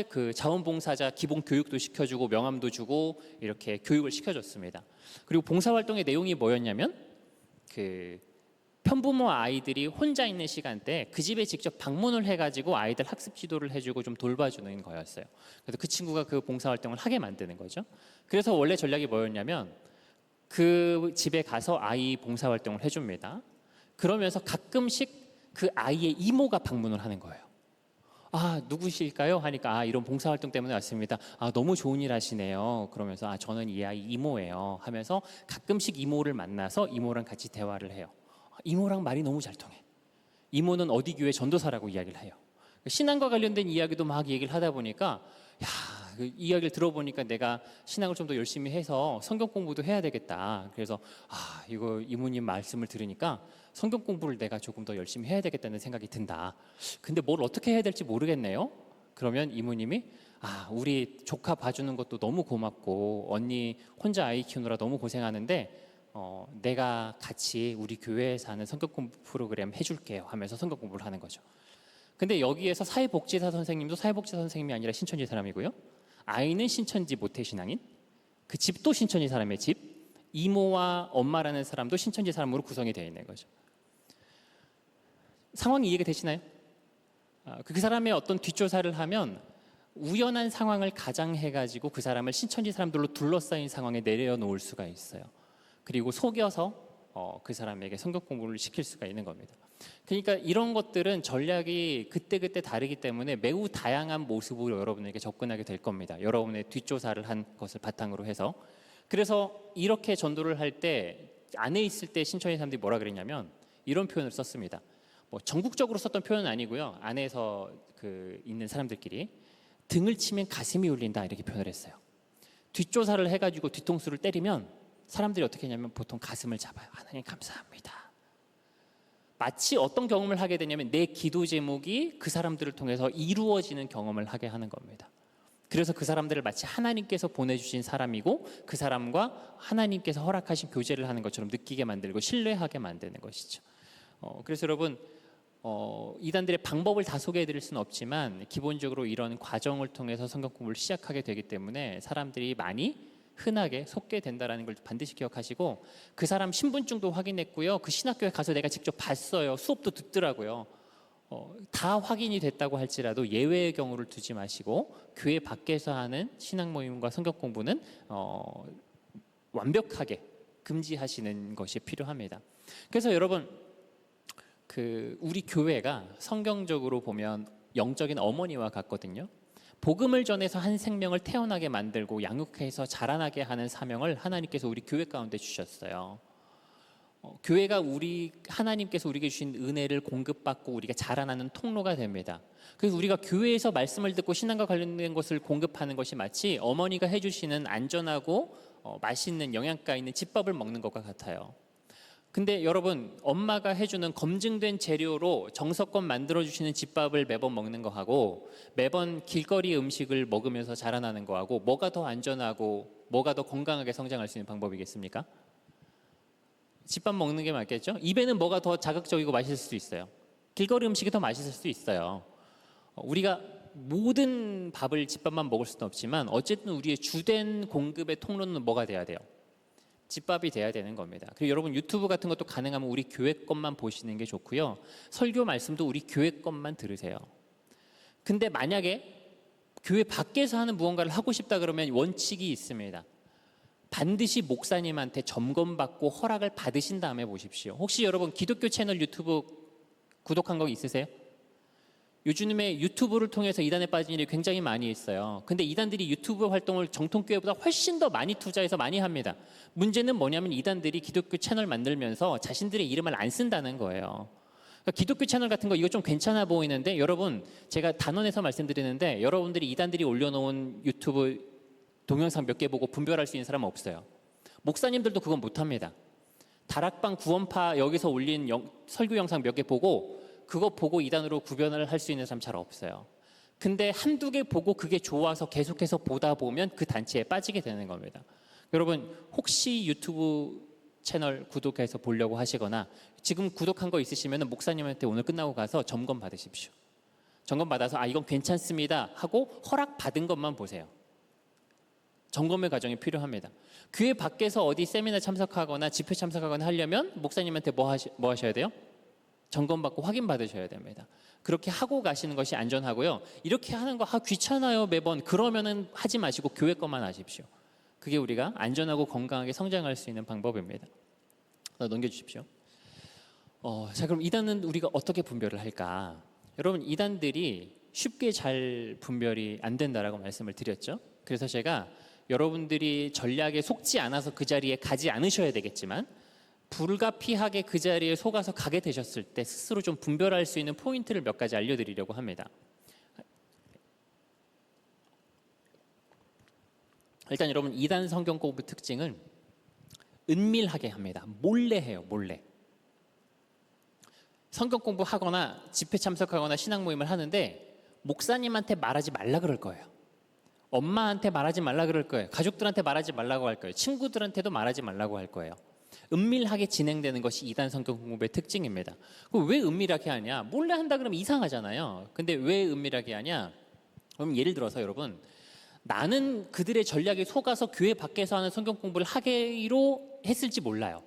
그 자원봉사자 기본 교육도 시켜주고 명함도 주고 이렇게 교육을 시켜줬습니다. 그리고 봉사활동의 내용이 뭐였냐면, 그 편부모 아이들이 혼자 있는 시간대 그 집에 직접 방문을 해가지고 아이들 학습 지도를 해주고 좀 돌봐주는 거였어요. 그래서 그 친구가 그 봉사활동을 하게 만드는 거죠. 그래서 원래 전략이 뭐였냐면, 그 집에 가서 아이 봉사활동을 해줍니다. 그러면서 가끔씩 그 아이의 이모가 방문을 하는 거예요. 누구실까요? 하니까 이런 봉사활동 때문에 왔습니다. 너무 좋은 일 하시네요. 그러면서 저는 이 아이 이모예요 하면서 가끔씩 이모를 만나서 이모랑 같이 대화를 해요. 이모랑 말이 너무 잘 통해. 이모는 어디 교회 전도사라고 이야기를 해요. 신앙과 관련된 이야기도 막 얘기를 하다 보니까 그 이야기를 들어보니까 내가 신앙을 좀 더 열심히 해서 성경 공부도 해야 되겠다. 그래서 이거 이모님 말씀을 들으니까 성경 공부를 내가 조금 더 열심히 해야 되겠다는 생각이 든다. 근데 뭘 어떻게 해야 될지 모르겠네요. 그러면 이모님이 우리 조카 봐주는 것도 너무 고맙고 언니 혼자 아이 키우느라 너무 고생하는데 내가 같이 우리 교회에서 하는 성경 공부 프로그램 해줄게요 하면서 성경 공부를 하는 거죠. 근데 여기에서 사회복지사 선생님도 사회복지사 선생님이 아니라 신천지 사람이고요. 아이는 신천지 모태신앙인, 그 집도 신천지 사람의 집, 이모와 엄마라는 사람도 신천지 사람으로 구성이 되어 있는 거죠. 상황이 이해가 되시나요? 그 사람의 어떤 뒷조사를 하면 우연한 상황을 가장해가지고 그 사람을 신천지 사람들로 둘러싸인 상황에 내려놓을 수가 있어요. 그리고 속여서 그 사람에게 성경 공부를 시킬 수가 있는 겁니다. 그러니까 이런 것들은 전략이 그때그때 다르기 때문에 매우 다양한 모습으로 여러분에게 접근하게 될 겁니다. 여러분의 뒷조사를 한 것을 바탕으로 해서. 그래서 이렇게 전도를 할 때 안에 있을 때 신천지 사람들이 뭐라 그랬냐면 이런 표현을 썼습니다. 전국적으로 썼던 표현은 아니고요. 안에서 있는 사람들끼리 등을 치면 가슴이 울린다 이렇게 표현을 했어요. 뒷조사를 해가지고 뒤통수를 때리면 사람들이 어떻게 하냐면 보통 가슴을 잡아요. 하나님 감사합니다. 마치 어떤 경험을 하게 되냐면 내 기도 제목이 그 사람들을 통해서 이루어지는 경험을 하게 하는 겁니다. 그래서 그 사람들을 마치 하나님께서 보내주신 사람이고 그 사람과 하나님께서 허락하신 교제를 하는 것처럼 느끼게 만들고 신뢰하게 만드는 것이죠. 그래서 여러분 이단들의 방법을 다 소개해 드릴 수는 없지만 기본적으로 이런 과정을 통해서 성경 공부를 시작하게 되기 때문에 사람들이 많이 흔하게 속게 된다는 걸 반드시 기억하시고, 그 사람 신분증도 확인했고요. 그 신학교에 가서 내가 직접 봤어요. 수업도 듣더라고요. 다 확인이 됐다고 할지라도 예외의 경우를 두지 마시고 교회 밖에서 하는 신앙 모임과 성경 공부는 완벽하게 금지하시는 것이 필요합니다. 그래서 여러분 우리 교회가 성경적으로 보면 영적인 어머니와 같거든요. 복음을 전해서 한 생명을 태어나게 만들고 양육해서 자라나게 하는 사명을 하나님께서 우리 교회 가운데 주셨어요. 교회가 하나님께서 우리에게 주신 은혜를 공급받고 우리가 자라나는 통로가 됩니다. 그래서 우리가 교회에서 말씀을 듣고 신앙과 관련된 것을 공급하는 것이 마치 어머니가 해주시는 안전하고 맛있는 영양가 있는 집밥을 먹는 것과 같아요. 근데 여러분, 엄마가 해주는 검증된 재료로 정성껏 만들어주시는 집밥을 매번 먹는 거하고 매번 길거리 음식을 먹으면서 자라나는 거하고 뭐가 더 안전하고 뭐가 더 건강하게 성장할 수 있는 방법이겠습니까? 집밥 먹는 게 맞겠죠? 입에는 뭐가 더 자극적이고 맛있을 수도 있어요. 길거리 음식이 더 맛있을 수도 있어요. 우리가 모든 밥을 집밥만 먹을 수는 없지만 어쨌든 우리의 주된 공급의 통로는 뭐가 돼야 돼요? 집밥이 돼야 되는 겁니다. 그리고 여러분 유튜브 같은 것도 가능하면 우리 교회 것만 보시는 게 좋고요. 설교 말씀도 우리 교회 것만 들으세요. 근데 만약에 교회 밖에서 하는 무언가를 하고 싶다 그러면 원칙이 있습니다. 반드시 목사님한테 점검받고 허락을 받으신 다음에 보십시오. 혹시 여러분 기독교 채널 유튜브 구독한 거 있으세요? 요즘에 유튜브를 통해서 이단에 빠진 일이 굉장히 많이 있어요. 근데 이단들이 유튜브 활동을 정통교회보다 훨씬 더 많이 투자해서 많이 합니다. 문제는 뭐냐면 이단들이 기독교 채널 만들면서 자신들의 이름을 안 쓴다는 거예요. 그러니까 기독교 채널 같은 거 이거 좀 괜찮아 보이는데 여러분, 제가 단언해서 말씀드리는데 여러분들이 이단들이 올려놓은 유튜브 동영상 몇 개 보고 분별할 수 있는 사람은 없어요. 목사님들도 그건 못합니다. 다락방 구원파 여기서 올린 설교 영상 몇 개 보고 그거 보고 이단으로 구별을 할 수 있는 사람 잘 없어요. 근데 한두 개 보고 그게 좋아서 계속해서 보다 보면 그 단체에 빠지게 되는 겁니다. 여러분 혹시 유튜브 채널 구독해서 보려고 하시거나 지금 구독한 거 있으시면 목사님한테 오늘 끝나고 가서 점검 받으십시오. 점검 받아서 이건 괜찮습니다 하고 허락 받은 것만 보세요. 점검의 과정이 필요합니다. 교회 밖에서 어디 세미나 참석하거나 집회 참석하거나 하려면 목사님한테 뭐 하셔야 돼요? 점검받고 확인받으셔야 됩니다. 그렇게 하고 가시는 것이 안전하고요. 이렇게 하는 거 귀찮아요 매번 그러면은 하지 마시고 교회 것만 하십시오. 그게 우리가 안전하고 건강하게 성장할 수 있는 방법입니다. 넘겨주십시오. 자, 그럼 이단은 우리가 어떻게 분별을 할까? 여러분 이단들이 쉽게 잘 분별이 안 된다라고 말씀을 드렸죠. 그래서 제가 여러분들이 전략에 속지 않아서 그 자리에 가지 않으셔야 되겠지만 불가피하게 그 자리에 속아서 가게 되셨을 때 스스로 좀 분별할 수 있는 포인트를 몇 가지 알려드리려고 합니다. 일단 여러분 이단 성경 공부 특징은 은밀하게 합니다. 몰래 해요. 몰래. 성경 공부하거나 집회 참석하거나 신앙 모임을 하는데 목사님한테 말하지 말라 그럴 거예요. 엄마한테 말하지 말라 그럴 거예요. 가족들한테 말하지 말라고 할 거예요. 친구들한테도 말하지 말라고 할 거예요. 은밀하게 진행되는 것이 이단 성경 공부의 특징입니다. 그럼 왜 은밀하게 하냐? 몰래 한다 그러면 이상하잖아요. 근데 왜 은밀하게 하냐? 그럼 예를 들어서 여러분 나는 그들의 전략에 속아서 교회 밖에서 하는 성경 공부를 하기로 했을지 몰라요.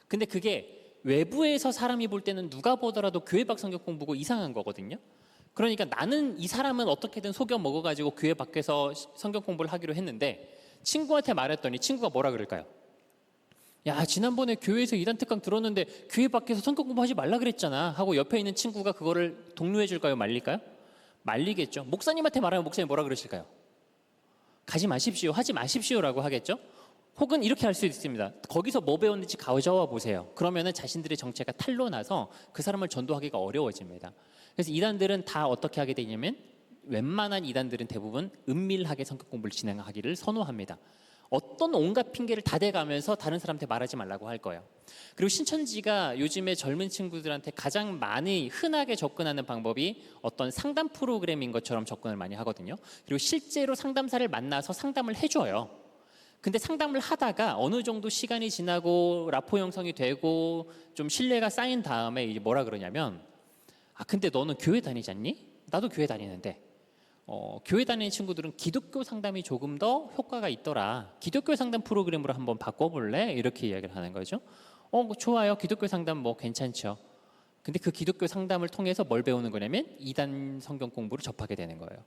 근데 그게 외부에서 사람이 볼 때는 누가 보더라도 교회 밖 성경 공부고 이상한 거거든요. 그러니까 나는 이 사람은 어떻게든 속여 먹어가지고 교회 밖에서 성경 공부를 하기로 했는데 친구한테 말했더니 친구가 뭐라 그럴까요? 야 지난번에 교회에서 이단 특강 들었는데 교회 밖에서 성경 공부하지 말라 그랬잖아 하고 옆에 있는 친구가 그거를 독려해 줄까요? 말릴까요? 말리겠죠. 목사님한테 말하면 목사님 뭐라 그러실까요? 가지 마십시오, 하지 마십시오라고 하겠죠. 혹은 이렇게 할 수도 있습니다. 거기서 뭐 배웠는지 가져와 보세요. 그러면은 자신들의 정체가 탄로 나서 그 사람을 전도하기가 어려워집니다. 그래서 이단들은 다 어떻게 하게 되냐면 웬만한 이단들은 대부분 은밀하게 성격 공부를 진행하기를 선호합니다. 어떤 온갖 핑계를 다 대가면서 다른 사람한테 말하지 말라고 할 거예요. 그리고 신천지가 요즘에 젊은 친구들한테 가장 많이 흔하게 접근하는 방법이 어떤 상담 프로그램인 것처럼 접근을 많이 하거든요. 그리고 실제로 상담사를 만나서 상담을 해줘요. 근데 상담을 하다가 어느 정도 시간이 지나고 라포 형성이 되고 좀 신뢰가 쌓인 다음에 이제 뭐라 그러냐면 근데 너는 교회 다니지 않니? 나도 교회 다니는데 교회 다니는 친구들은 기독교 상담이 조금 더 효과가 있더라. 기독교 상담 프로그램으로 한번 바꿔볼래? 이렇게 이야기를 하는 거죠. 좋아요. 기독교 상담 뭐 괜찮죠. 근데 그 기독교 상담을 통해서 뭘 배우는 거냐면 이단 성경 공부를 접하게 되는 거예요.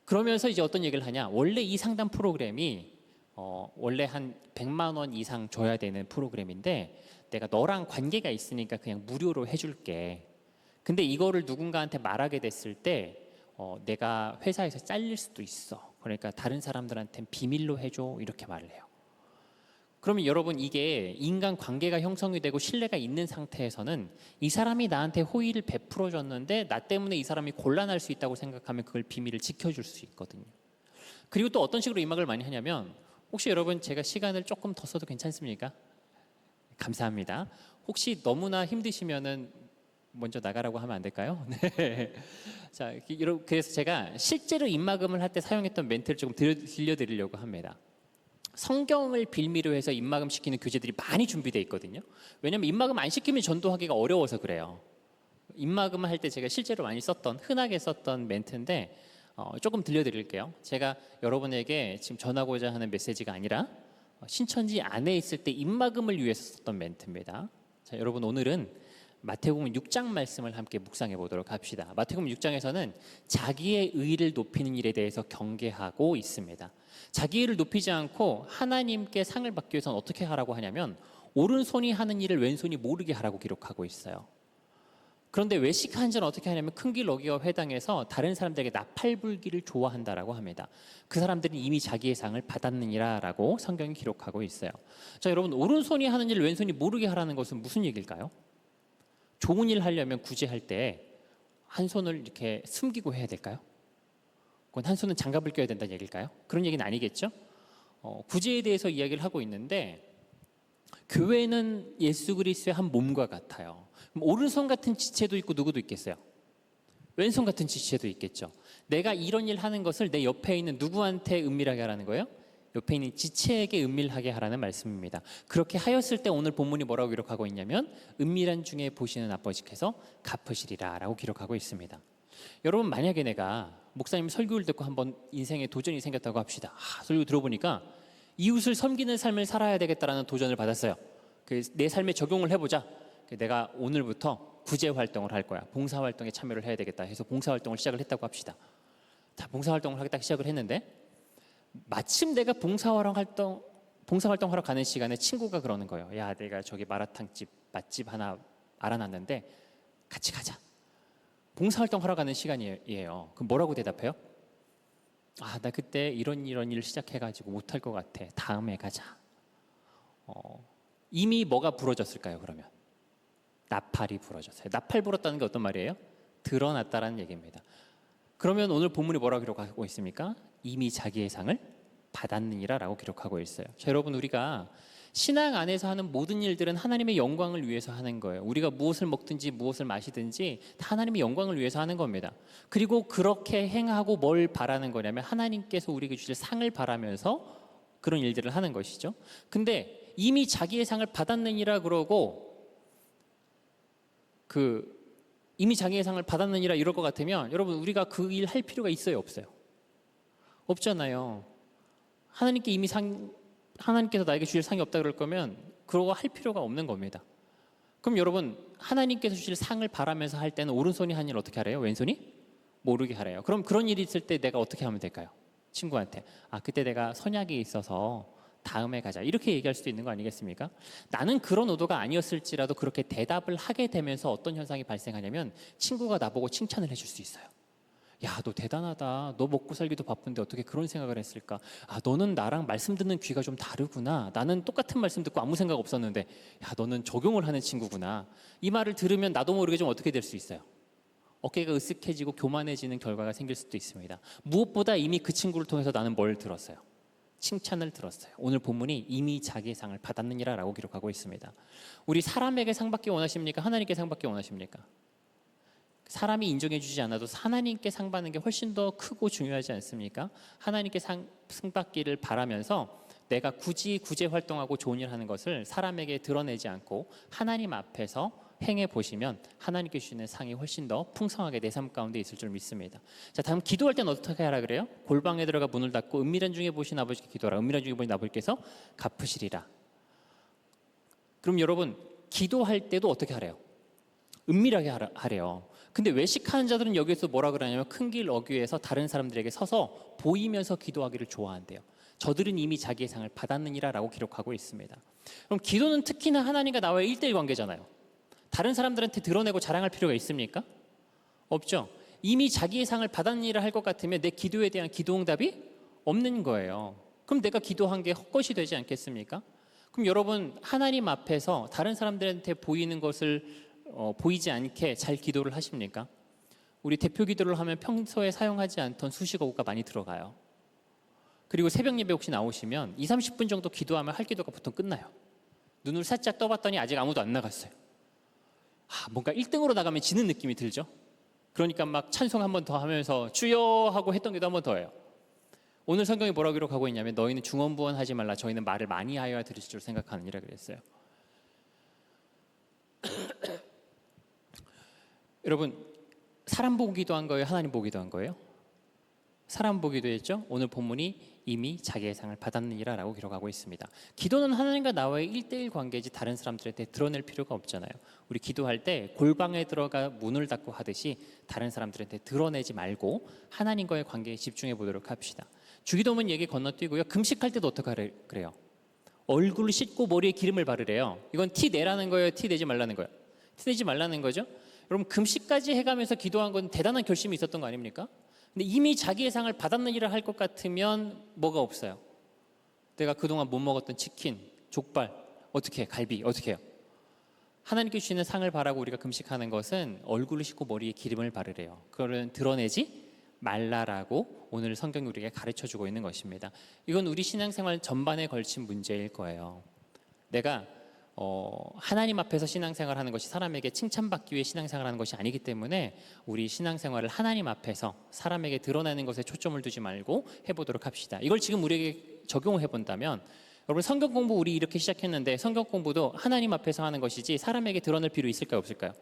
그러면서 이제 어떤 얘기를 하냐? 원래 이 상담 프로그램이 원래 한 100만 원 이상 줘야 되는 프로그램인데 내가 너랑 관계가 있으니까 그냥 무료로 해줄게. 근데 이거를 누군가한테 말하게 됐을 때 내가 회사에서 잘릴 수도 있어. 그러니까 다른 사람들한테는 비밀로 해줘. 이렇게 말을 해요. 그러면 여러분 이게 인간 관계가 형성이 되고 신뢰가 있는 상태에서는 이 사람이 나한테 호의를 베풀어 줬는데 나 때문에 이 사람이 곤란할 수 있다고 생각하면 그걸 비밀을 지켜줄 수 있거든요. 그리고 또 어떤 식으로 임박을 많이 하냐면 혹시 여러분 제가 시간을 조금 더 써도 괜찮습니까? 감사합니다. 혹시 너무나 힘드시면은 먼저 나가라고 하면 안 될까요? 네. 자, 그래서 제가 실제로 입막음을 할 때 사용했던 멘트를 조금 들려드리려고 합니다. 성경을 빌미로 해서 입막음 시키는 교재들이 많이 준비되어 있거든요. 왜냐하면 입막음 안 시키면 전도하기가 어려워서 그래요. 입막음을 할 때 제가 실제로 많이 썼던, 흔하게 썼던 멘트인데 조금 들려드릴게요. 제가 여러분에게 지금 전하고자 하는 메시지가 아니라 신천지 안에 있을 때 입막음을 위해서 썼던 멘트입니다. 자, 여러분 오늘은 마태복음 6장 말씀을 함께 묵상해 보도록 합시다. 마태복음 6장에서는 자기의 의를 높이는 일에 대해서 경계하고 있습니다. 자기를 높이지 않고 하나님께 상을 받기 위해서는 어떻게 하라고 하냐면 오른손이 하는 일을 왼손이 모르게 하라고 기록하고 있어요. 그런데 외식한 자는 어떻게 하냐면 큰 길 어기와 회당에서 다른 사람들에게 나팔불기를 좋아한다라고 합니다. 그 사람들은 이미 자기의 상을 받았느니라라고 성경이 기록하고 있어요. 자, 여러분 오른손이 하는 일을 왼손이 모르게 하라는 것은 무슨 얘기일까요? 좋은 일 하려면 굳이 할 때 한 손을 이렇게 숨기고 해야 될까요? 그건 한 손은 장갑을 껴야 된다는 얘기일까요? 그런 얘기는 아니겠죠? 구제에 대해서 이야기를 하고 있는데 교회는 예수 그리스도의 한 몸과 같아요. 그럼 오른손 같은 지체도 있고 누구도 있겠어요? 왼손 같은 지체도 있겠죠. 내가 이런 일 하는 것을 내 옆에 있는 누구한테 은밀하게 하라는 거예요? 옆에 있는 지체에게 은밀하게 하라는 말씀입니다. 그렇게 하였을 때 오늘 본문이 뭐라고 기록하고 있냐면 은밀한 중에 보시는 아버지께서 갚으시리라 라고 기록하고 있습니다. 여러분 만약에 내가 목사님 설교를 듣고 한번 인생에 도전이 생겼다고 합시다. 설교 들어보니까 이웃을 섬기는 삶을 살아야 되겠다라는 도전을 받았어요. 내 삶에 적용을 해보자. 내가 오늘부터 구제 활동을 할 거야. 봉사 활동에 참여를 해야 되겠다 해서 봉사 활동을 시작을 했다고 합시다. 자, 봉사 활동을 하겠다 시작을 했는데 마침 내가 봉사 활동 하러 가는 시간에 친구가 그러는 거예요. 야, 내가 저기 마라탕집 맛집 하나 알아놨는데 같이 가자. 봉사 활동 하러 가는 시간이에요. 그럼 뭐라고 대답해요? 나 그때 이런 일 시작해가지고 못할 것 같아. 다음에 가자. 이미 뭐가 부러졌을까요? 그러면 나팔이 부러졌어요. 나팔 불었다는 게 어떤 말이에요? 드러났다라는 얘기입니다. 그러면 오늘 본문이 뭐라고 기록하고 있습니까? 이미 자기의 상을 받았느니라 라고 기록하고 있어요. 자, 여러분 우리가 신앙 안에서 하는 모든 일들은 하나님의 영광을 위해서 하는 거예요. 우리가 무엇을 먹든지 무엇을 마시든지 다 하나님의 영광을 위해서 하는 겁니다. 그리고 그렇게 행하고 뭘 바라는 거냐면 하나님께서 우리에게 주실 상을 바라면서 그런 일들을 하는 것이죠. 근데 이미 자기의 상을 받았느니라 그러고 이미 자기의 상을 받았느니라 이럴 것 같으면 여러분 우리가 그 일 할 필요가 있어요, 없어요? 없잖아요. 하나님께서 나에게 주실 상이 없다 그럴 거면 그러고 할 필요가 없는 겁니다. 그럼 여러분 하나님께서 주실 상을 바라면서 할 때는 오른손이 하는 일 어떻게 하래요? 왼손이 모르게 하래요. 그럼 그런 일이 있을 때 내가 어떻게 하면 될까요? 친구한테 그때 내가 선약이 있어서 다음에 가자 이렇게 얘기할 수도 있는 거 아니겠습니까? 나는 그런 의도가 아니었을지라도 그렇게 대답을 하게 되면서 어떤 현상이 발생하냐면 친구가 나보고 칭찬을 해줄 수 있어요. 야, 너 대단하다. 너 먹고 살기도 바쁜데 어떻게 그런 생각을 했을까? 너는 나랑 말씀 듣는 귀가 좀 다르구나. 나는 똑같은 말씀 듣고 아무 생각 없었는데 야, 너는 적용을 하는 친구구나. 이 말을 들으면 나도 모르게 좀 어떻게 될 수 있어요? 어깨가 으쓱해지고 교만해지는 결과가 생길 수도 있습니다. 무엇보다 이미 그 친구를 통해서 나는 뭘 들었어요? 칭찬을 들었어요. 오늘 본문이 이미 자기의 상을 받았느니라 라고 기록하고 있습니다. 우리 사람에게 상 받기 원하십니까? 하나님께 상 받기 원하십니까? 사람이 인정해 주지 않아도 하나님께 상 받는 게 훨씬 더 크고 중요하지 않습니까? 하나님께 상 받기를 바라면서 내가 굳이 구제 활동하고 좋은 일 하는 것을 사람에게 드러내지 않고 하나님 앞에서 행해 보시면 하나님께 주시는 상이 훨씬 더 풍성하게 내 삶 가운데 있을 줄 믿습니다. 자, 다음 기도할 때는 어떻게 하라 그래요? 골방에 들어가 문을 닫고 은밀한 중에 보신 아버지께 기도하라. 은밀한 중에 보신 아버지께서 갚으시리라. 그럼 여러분 기도할 때도 어떻게 하래요? 은밀하게 하래요. 근데 외식하는 자들은 여기서 뭐라 그러냐면 큰 길 어귀에서 다른 사람들에게 서서 보이면서 기도하기를 좋아한대요. 저들은 이미 자기의 상을 받았느니라 라고 기록하고 있습니다. 그럼 기도는 특히나 하나님과 나와의 1대1 관계잖아요. 다른 사람들한테 드러내고 자랑할 필요가 있습니까? 없죠. 이미 자기의 상을 받았느니라 할 것 같으면 내 기도에 대한 기도응답이 없는 거예요. 그럼 내가 기도한 게 헛것이 되지 않겠습니까? 그럼 여러분 하나님 앞에서 다른 사람들한테 보이는 것을 보이지 않게 잘 기도를 하십니까? 우리 대표 기도를 하면 평소에 사용하지 않던 수식어가 많이 들어가요. 그리고 새벽 예배 혹시 나오시면 2, 30분 정도 기도하면 할 기도가 보통 끝나요. 눈을 살짝 떠봤더니 아직 아무도 안 나갔어요. 뭔가 1등으로 나가면 지는 느낌이 들죠. 그러니까 막 찬송 한 번 더 하면서 주여 하고 했던 기도 한 번 더 해요. 오늘 성경이 뭐라고 기록하고 있냐면 너희는 중언부언하지 말라 저희는 말을 많이 하여야 들으실 줄 생각하느니라 그랬어요. 여러분 사람 보고 기도한 거예요? 하나님 보고 기도한 거예요? 사람 보고 기도했죠? 오늘 본문이 이미 자기의 상을 받았느니라 라고 기록하고 있습니다. 기도는 하나님과 나와의 1대1 관계이지 다른 사람들한테 드러낼 필요가 없잖아요. 우리 기도할 때 골방에 들어가 문을 닫고 하듯이 다른 사람들한테 드러내지 말고 하나님과의 관계에 집중해 보도록 합시다. 주기도문 얘기 건너뛰고요. 금식할 때도 어떻게 그래요? 얼굴을 씻고 머리에 기름을 바르래요. 이건 티 내라는 거예요? 티 내지 말라는 거예요? 티 내지 말라는 거죠? 여러분 금식까지 해가면서 기도한 건 대단한 결심이 있었던 거 아닙니까? 근데 이미 자기의 상을 받았느니라 할 것 같으면 뭐가 없어요? 내가 그동안 못 먹었던 치킨, 족발, 어떻게 해? 갈비, 어떻게 해요? 하나님께 주시는 상을 바라고 우리가 금식하는 것은 얼굴을 씻고 머리에 기름을 바르래요. 그거는 드러내지 말라라고 오늘 성경이 우리에게 가르쳐주고 있는 것입니다. 이건 우리 신앙생활 전반에 걸친 문제일 거예요. 내가 하나님 앞에서 신앙생활 하는 것이 사람에게 칭찬받기 위해 신앙생활 하는 것이 아니기 때문에 우리 신앙생활을 하나님 앞에서 사람에게 드러내는 것에 초점을 두지 말고 해보도록 합시다. 이걸 지금 우리에게 적용을 해본다면 여러분 성경 공부 우리 이렇게 시작했는데 성경 공부도 하나님 앞에서 하는 것이지 사람에게 드러낼 필요 있을까요? 없을까요?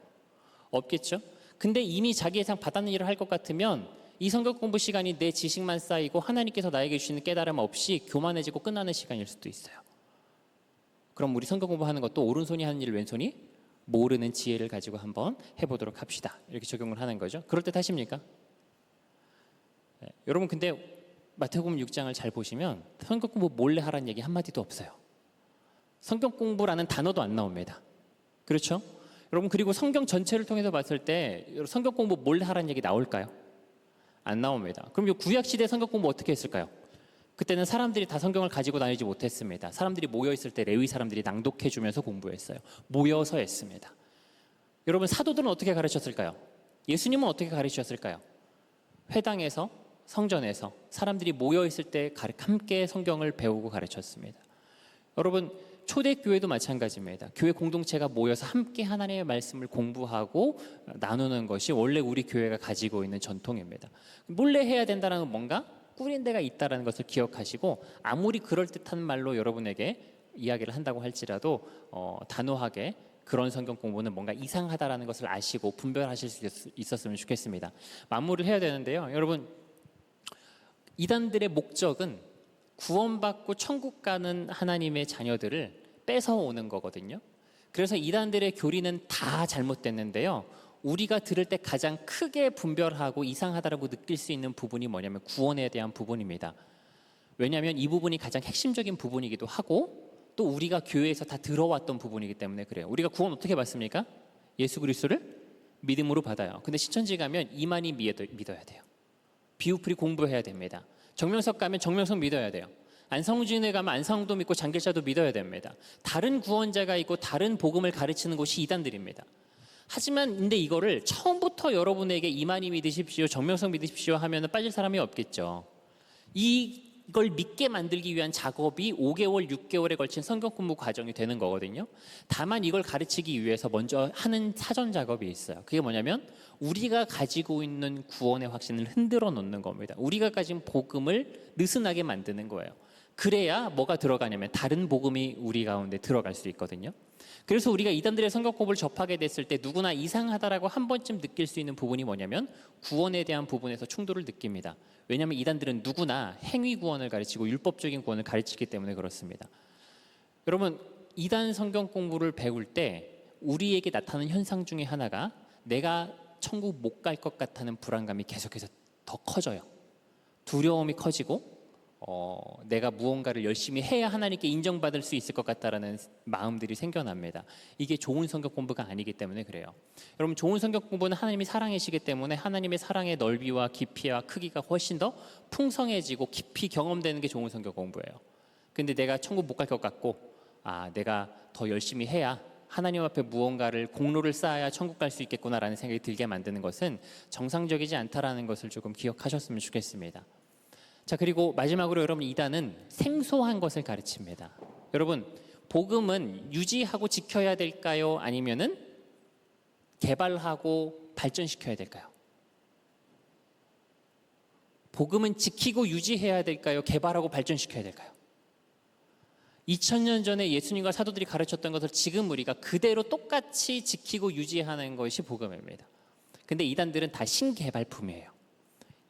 없겠죠? 근데 이미 자기의 상 받았는 일을 할 것 같으면 이 성경 공부 시간이 내 지식만 쌓이고 하나님께서 나에게 주시는 깨달음 없이 교만해지고 끝나는 시간일 수도 있어요. 그럼 우리 성경 공부하는 것도 오른손이 하는 일을 왼손이 모르는 지혜를 가지고 한번 해보도록 합시다. 이렇게 적용을 하는 거죠. 그럴 듯 하십니까? 네. 여러분 근데 마태복음 6장을 잘 보시면 성경 공부 몰래 하라는 얘기 한마디도 없어요. 성경 공부라는 단어도 안 나옵니다. 그렇죠? 여러분 그리고 성경 전체를 통해서 봤을 때 성경 공부 몰래 하라는 얘기 나올까요? 안 나옵니다. 그럼 이 구약시대 성경 공부 어떻게 했을까요? 그때는 사람들이 다 성경을 가지고 다니지 못했습니다. 사람들이 모여있을 때 레위 사람들이 낭독해주면서 공부했어요. 모여서 했습니다. 여러분 사도들은 어떻게 가르쳤을까요? 예수님은 어떻게 가르치셨을까요? 회당에서 성전에서 사람들이 모여있을 때 함께 성경을 배우고 가르쳤습니다. 여러분 초대교회도 마찬가지입니다. 교회 공동체가 모여서 함께 하나님의 말씀을 공부하고 나누는 것이 원래 우리 교회가 가지고 있는 전통입니다. 몰래 해야 된다는 건 뭔가 꾸린 데가 있다는 것을 기억하시고 아무리 그럴듯한 말로 여러분에게 이야기를 한다고 할지라도 단호하게 그런 성경 공부는 뭔가 이상하다라는 것을 아시고 분별하실 수 있었으면 좋겠습니다. 마무리를 해야 되는데요. 여러분 이단들의 목적은 구원받고 천국 가는 하나님의 자녀들을 뺏어오는 거거든요. 그래서 이단들의 교리는 다 잘못됐는데요. 우리가 들을 때 가장 크게 분별하고 이상하다라고 느낄 수 있는 부분이 뭐냐면 구원에 대한 부분입니다. 왜냐하면 이 부분이 가장 핵심적인 부분이기도 하고 또 우리가 교회에서 다 들어왔던 부분이기 때문에 그래요. 우리가 구원 어떻게 받습니까? 예수 그리스도를 믿음으로 받아요. 근데 신천지 가면 이만희 믿어야 돼요. 비우프리 공부해야 됩니다. 정명석 가면 정명석 믿어야 돼요. 안성준에 가면 안성도 믿고 장길자도 믿어야 됩니다. 다른 구원자가 있고 다른 복음을 가르치는 곳이 이단들입니다. 하지만 근데 이거를 처음부터 여러분에게 이만희 믿으십시오, 정명석 믿으십시오 하면 빠질 사람이 없겠죠. 이걸 믿게 만들기 위한 작업이 5개월, 6개월에 걸친 성경 공부 과정이 되는 거거든요. 다만 이걸 가르치기 위해서 먼저 하는 사전 작업이 있어요. 그게 뭐냐면 우리가 가지고 있는 구원의 확신을 흔들어 놓는 겁니다. 우리가 가진 복음을 느슨하게 만드는 거예요. 그래야 뭐가 들어가냐면 다른 복음이 우리 가운데 들어갈 수 있거든요. 그래서 우리가 이단들의 성경 공부를 접하게 됐을 때 누구나 이상하다라고 한 번쯤 느낄 수 있는 부분이 뭐냐면 구원에 대한 부분에서 충돌을 느낍니다. 왜냐하면 이단들은 누구나 행위 구원을 가르치고 율법적인 구원을 가르치기 때문에 그렇습니다. 여러분 이단 성경 공부를 배울 때 우리에게 나타나는 현상 중에 하나가 내가 천국 못 갈 것 같다는 불안감이 계속해서 더 커져요. 두려움이 커지고 내가 무언가를 열심히 해야 하나님께 인정받을 수 있을 것 같다라는 마음들이 생겨납니다. 이게 좋은 성경 공부가 아니기 때문에 그래요. 여러분 좋은 성경 공부는 하나님이 사랑이시기 때문에 하나님의 사랑의 넓이와 깊이와 크기가 훨씬 더 풍성해지고 깊이 경험되는 게 좋은 성경 공부예요. 근데 내가 천국 못 갈 것 같고 내가 더 열심히 해야 하나님 앞에 무언가를 공로를 쌓아야 천국 갈 수 있겠구나라는 생각이 들게 만드는 것은 정상적이지 않다라는 것을 조금 기억하셨으면 좋겠습니다. 자, 그리고 마지막으로 여러분, 이단은 생소한 것을 가르칩니다. 여러분, 복음은 유지하고 지켜야 될까요? 아니면은 개발하고 발전시켜야 될까요? 복음은 지키고 유지해야 될까요? 개발하고 발전시켜야 될까요? 2000년 전에 예수님과 사도들이 가르쳤던 것을 지금 우리가 그대로 똑같이 지키고 유지하는 것이 복음입니다. 근데 이단들은 다 신개발품이에요.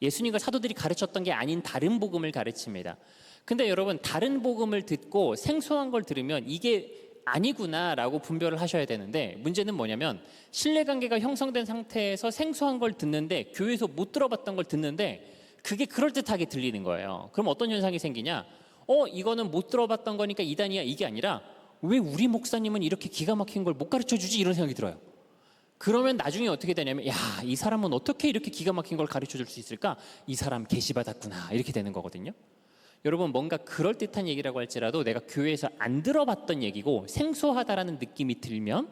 예수님과 사도들이 가르쳤던 게 아닌 다른 복음을 가르칩니다. 근데 여러분, 다른 복음을 듣고 생소한 걸 들으면 이게 아니구나라고 분별을 하셔야 되는데, 문제는 뭐냐면 신뢰관계가 형성된 상태에서 생소한 걸 듣는데, 교회에서 못 들어봤던 걸 듣는데 그게 그럴듯하게 들리는 거예요. 그럼 어떤 현상이 생기냐? 이거는 못 들어봤던 거니까 이단이야, 이게 아니라 왜 우리 목사님은 이렇게 기가 막힌 걸 못 가르쳐 주지? 이런 생각이 들어요. 그러면 나중에 어떻게 되냐면, 이 사람은 어떻게 이렇게 기가 막힌 걸 가르쳐 줄 수 있을까? 이 사람 계시받았구나, 이렇게 되는 거거든요. 여러분, 뭔가 그럴듯한 얘기라고 할지라도 내가 교회에서 안 들어봤던 얘기고 생소하다라는 느낌이 들면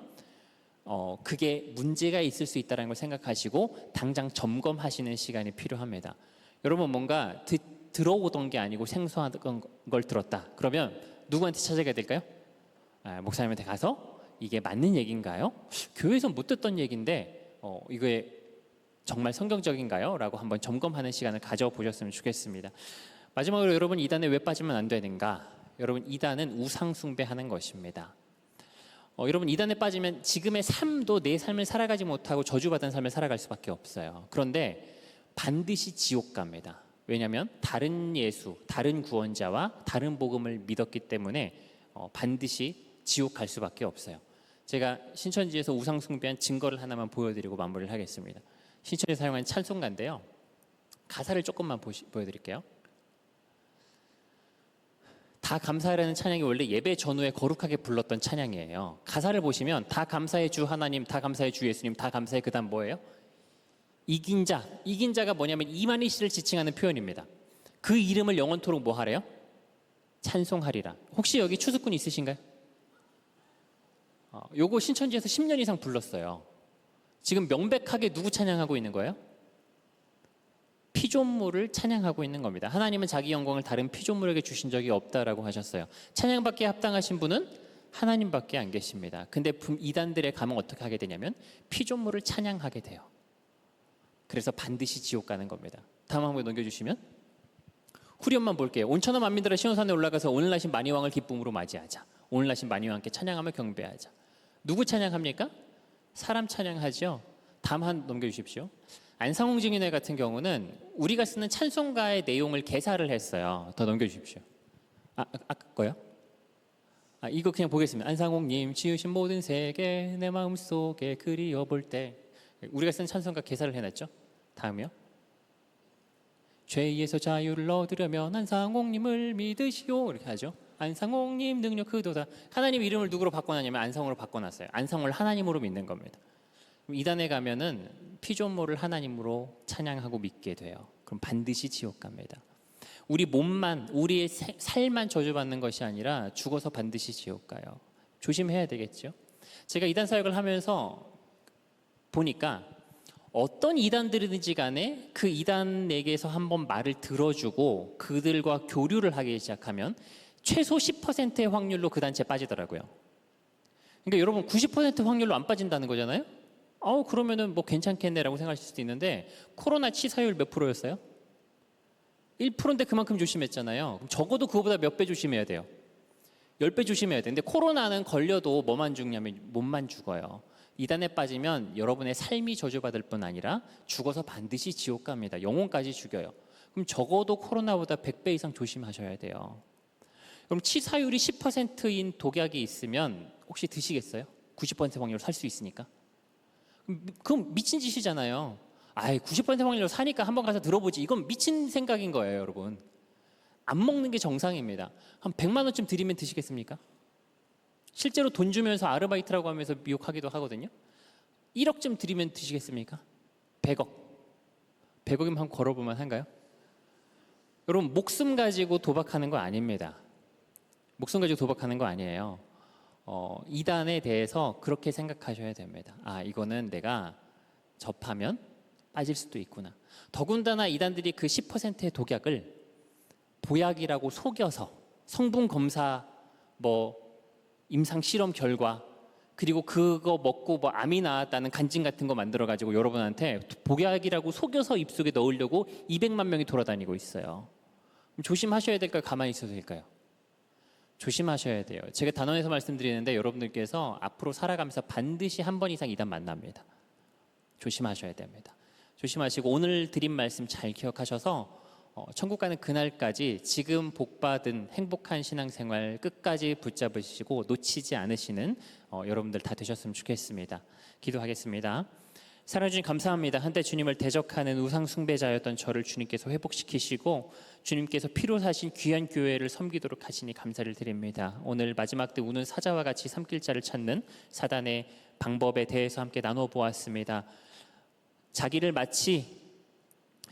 그게 문제가 있을 수 있다는 걸 생각하시고 당장 점검하시는 시간이 필요합니다. 여러분, 뭔가 들어오던 게 아니고 생소한 걸 들었다. 그러면 누구한테 찾아가야 될까요? 목사님한테 가서 이게 맞는 얘기인가요? 교회에서 못 듣던 얘기인데 이게 정말 성경적인가요? 라고 한번 점검하는 시간을 가져보셨으면 좋겠습니다. 마지막으로 여러분, 이단에 왜 빠지면 안 되는가? 여러분, 이단은 우상 숭배하는 것입니다. 여러분, 이단에 빠지면 지금의 삶도 내 삶을 살아가지 못하고 저주받은 삶을 살아갈 수밖에 없어요. 그런데 반드시 지옥 갑니다. 왜냐하면 다른 예수, 다른 구원자와 다른 복음을 믿었기 때문에 반드시 지옥 갈 수밖에 없어요. 제가 신천지에서 우상 숭배한 증거를 하나만 보여드리고 마무리를 하겠습니다. 신천지에 사용한 찬송가인데요. 가사를 조금만 보여드릴게요. 다 감사하라는 찬양이 원래 예배 전후에 거룩하게 불렀던 찬양이에요. 가사를 보시면 다 감사해 주 하나님, 다 감사해 주 예수님, 다 감사해, 그다음 뭐예요? 이긴 자가 뭐냐면 이만희 씨를 지칭하는 표현입니다. 그 이름을 영원토록 뭐 하래요? 찬송하리라. 혹시 여기 추수꾼 있으신가요? 요거 신천지에서 10년 이상 불렀어요. 지금 명백하게 누구 찬양하고 있는 거예요? 피조물을 찬양하고 있는 겁니다. 하나님은 자기 영광을 다른 피조물에게 주신 적이 없다라고 하셨어요. 찬양받기에 합당하신 분은 하나님밖에 안 계십니다. 근데 이단들의 감은 어떻게 하게 되냐면 피조물을 찬양하게 돼요. 그래서 반드시 지옥 가는 겁니다. 다음 한번 넘겨주시면, 후렴만 볼게요. 온천하 만민들아 시온산에 올라가서 오늘 나신 만이왕을 기쁨으로 맞이하자. 오늘 나신 만이왕께 찬양하며 경배하자. 누구 찬양합니까? 사람 찬양하죠. 다음 한 넘겨주십시오. 안상홍 증인회 같은 경우는 우리가 쓰는 찬송가의 내용을 개사를 했어요. 더 넘겨주십시오. 아까 거요? 이거 그냥 보겠습니다. 안상홍님 지으신 모든 세계 내 마음속에 그리워볼 때. 우리가 쓴 찬송가 개사를 해놨죠. 다음이요. 죄에서 자유를 얻으려면 안상홍님을 믿으시오, 이렇게 하죠. 안상홍님 능력 그도다. 하나님 이름을 누구로 바꿔놨냐면 안상홍으로 바꿔놨어요. 안상홍을 하나님으로 믿는 겁니다. 이단에 가면은 피조물을 하나님으로 찬양하고 믿게 돼요. 그럼 반드시 지옥 갑니다. 우리 몸만, 우리의 살만 저주받는 것이 아니라 죽어서 반드시 지옥 가요. 조심해야 되겠죠. 제가 이단 사역을 하면서 보니까 어떤 이단들이든지 간에 그 이단에게서 한번 말을 들어주고 그들과 교류를 하기 시작하면 최소 10%의 확률로 그 단체에 빠지더라고요. 그러니까 여러분, 90% 확률로 안 빠진다는 거잖아요. 그러면은 뭐 괜찮겠네라고 생각하실 수도 있는데, 코로나 치사율 몇 프로였어요? 1%인데 그만큼 조심했잖아요. 그럼 적어도 그거보다 몇 배 조심해야 돼요? 10배 조심해야 돼요. 근데 코로나는 걸려도 뭐만 죽냐면 몸만 죽어요. 이단에 빠지면 여러분의 삶이 저주받을 뿐 아니라 죽어서 반드시 지옥 갑니다. 영혼까지 죽여요. 그럼 적어도 코로나보다 100배 이상 조심하셔야 돼요. 그럼 치사율이 10%인 독약이 있으면 혹시 드시겠어요? 90% 확률로 살 수 있으니까. 그럼 미친 짓이잖아요. 90% 확률로 사니까 한번 가서 들어보지. 이건 미친 생각인 거예요, 여러분. 안 먹는 게 정상입니다. 한 100만 원쯤 드리면 드시겠습니까? 실제로 돈 주면서 아르바이트라고 하면서 미혹하기도 하거든요. 1억쯤 드리면 드시겠습니까? 100억. 100억이면 한번 걸어보면 한가요? 여러분, 목숨 가지고 도박하는 거 아닙니다. 목숨 가지고 도박하는 거 아니에요. 이단에 대해서 그렇게 생각하셔야 됩니다. 아, 이거는 내가 접하면 빠질 수도 있구나. 더군다나 이단들이 그 10%의 독약을 보약이라고 속여서 성분 검사, 뭐 임상 실험 결과, 그리고 그거 먹고 뭐 암이 나왔다는 간증 같은 거 만들어 가지고 여러분한테 복약이라고 속여서 입속에 넣으려고 200만 명이 돌아다니고 있어요. 조심하셔야 될까요? 가만히 있어도 될까요? 조심하셔야 돼요. 제가 단언해서 말씀드리는데 여러분들께서 앞으로 살아가면서 반드시 한 번 이상 이단 만납니다. 조심하셔야 됩니다. 조심하시고 오늘 드린 말씀 잘 기억하셔서 천국 가는 그날까지 지금 복받은 행복한 신앙생활 끝까지 붙잡으시고 놓치지 않으시는 여러분들 다 되셨으면 좋겠습니다. 기도하겠습니다. 사랑해 주님 감사합니다. 한때 주님을 대적하는 우상 숭배자였던 저를 주님께서 회복시키시고 주님께서 피로 사신 귀한 교회를 섬기도록 하시니 감사를 드립니다. 오늘 마지막 때 우는 사자와 같이 삼킬 자를 찾는 사단의 방법에 대해서 함께 나눠 보았습니다. 자기를 마치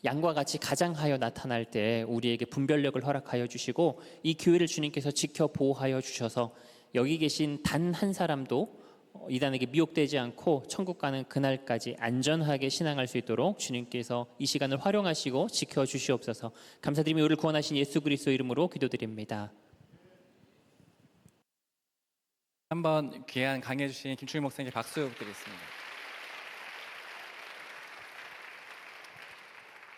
양과 같이 가장하여 나타날 때 우리에게 분별력을 허락하여 주시고 이 교회를 주님께서 지켜 보호하여 주셔서 여기 계신 단 한 사람도 이단에게 미혹되지 않고 천국 가는 그날까지 안전하게 신앙할 수 있도록 주님께서 이 시간을 활용하시고 지켜 주시옵소서. 감사드리며 우리를 구원하신 예수 그리스도 이름으로 기도드립니다. 한번 귀한 강해 주신 김충일 목사님께 박수 드리겠습니다.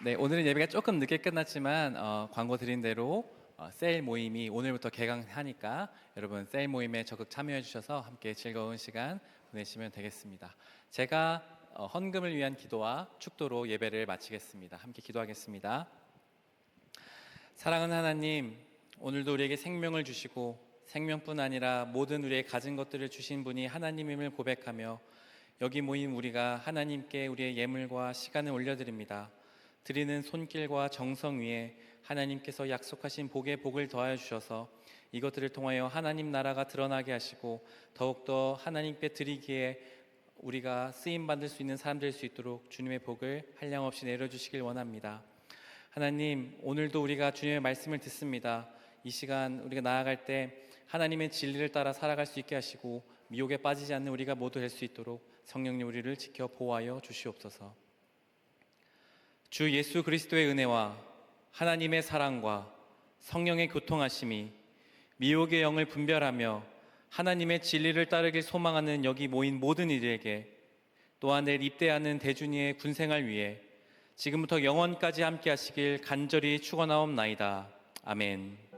네, 오늘은 예배가 조금 늦게 끝났지만 광고 드린 대로 세일 모임이 오늘부터 개강하니까 여러분 세일 모임에 적극 참여해 주셔서 함께 즐거운 시간 보내시면 되겠습니다. 제가 헌금을 위한 기도와 축도로 예배를 마치겠습니다. 함께 기도하겠습니다. 사랑하는 하나님, 오늘도 우리에게 생명을 주시고 생명뿐 아니라 모든 우리의 가진 것들을 주신 분이 하나님임을 고백하며 여기 모인 우리가 하나님께 우리의 예물과 시간을 올려드립니다. 드리는 손길과 정성 위에 하나님께서 약속하신 복에 복을 더하여 주셔서 이것들을 통하여 하나님 나라가 드러나게 하시고 더욱더 하나님께 드리기에 우리가 쓰임받을 수 있는 사람 될 수 있도록 주님의 복을 한량없이 내려주시길 원합니다. 하나님, 오늘도 우리가 주님의 말씀을 듣습니다. 이 시간 우리가 나아갈 때 하나님의 진리를 따라 살아갈 수 있게 하시고 미혹에 빠지지 않는 우리가 모두 될 수 있도록 성령님 우리를 지켜 보호하여 주시옵소서. 주 예수 그리스도의 은혜와 하나님의 사랑과 성령의 교통하심이 미혹의 영을 분별하며 하나님의 진리를 따르길 소망하는 여기 모인 모든 이들에게 또한 내일 입대하는 대준이의 군생활 위해 지금부터 영원까지 함께 하시길 간절히 축원하옵나이다. 아멘.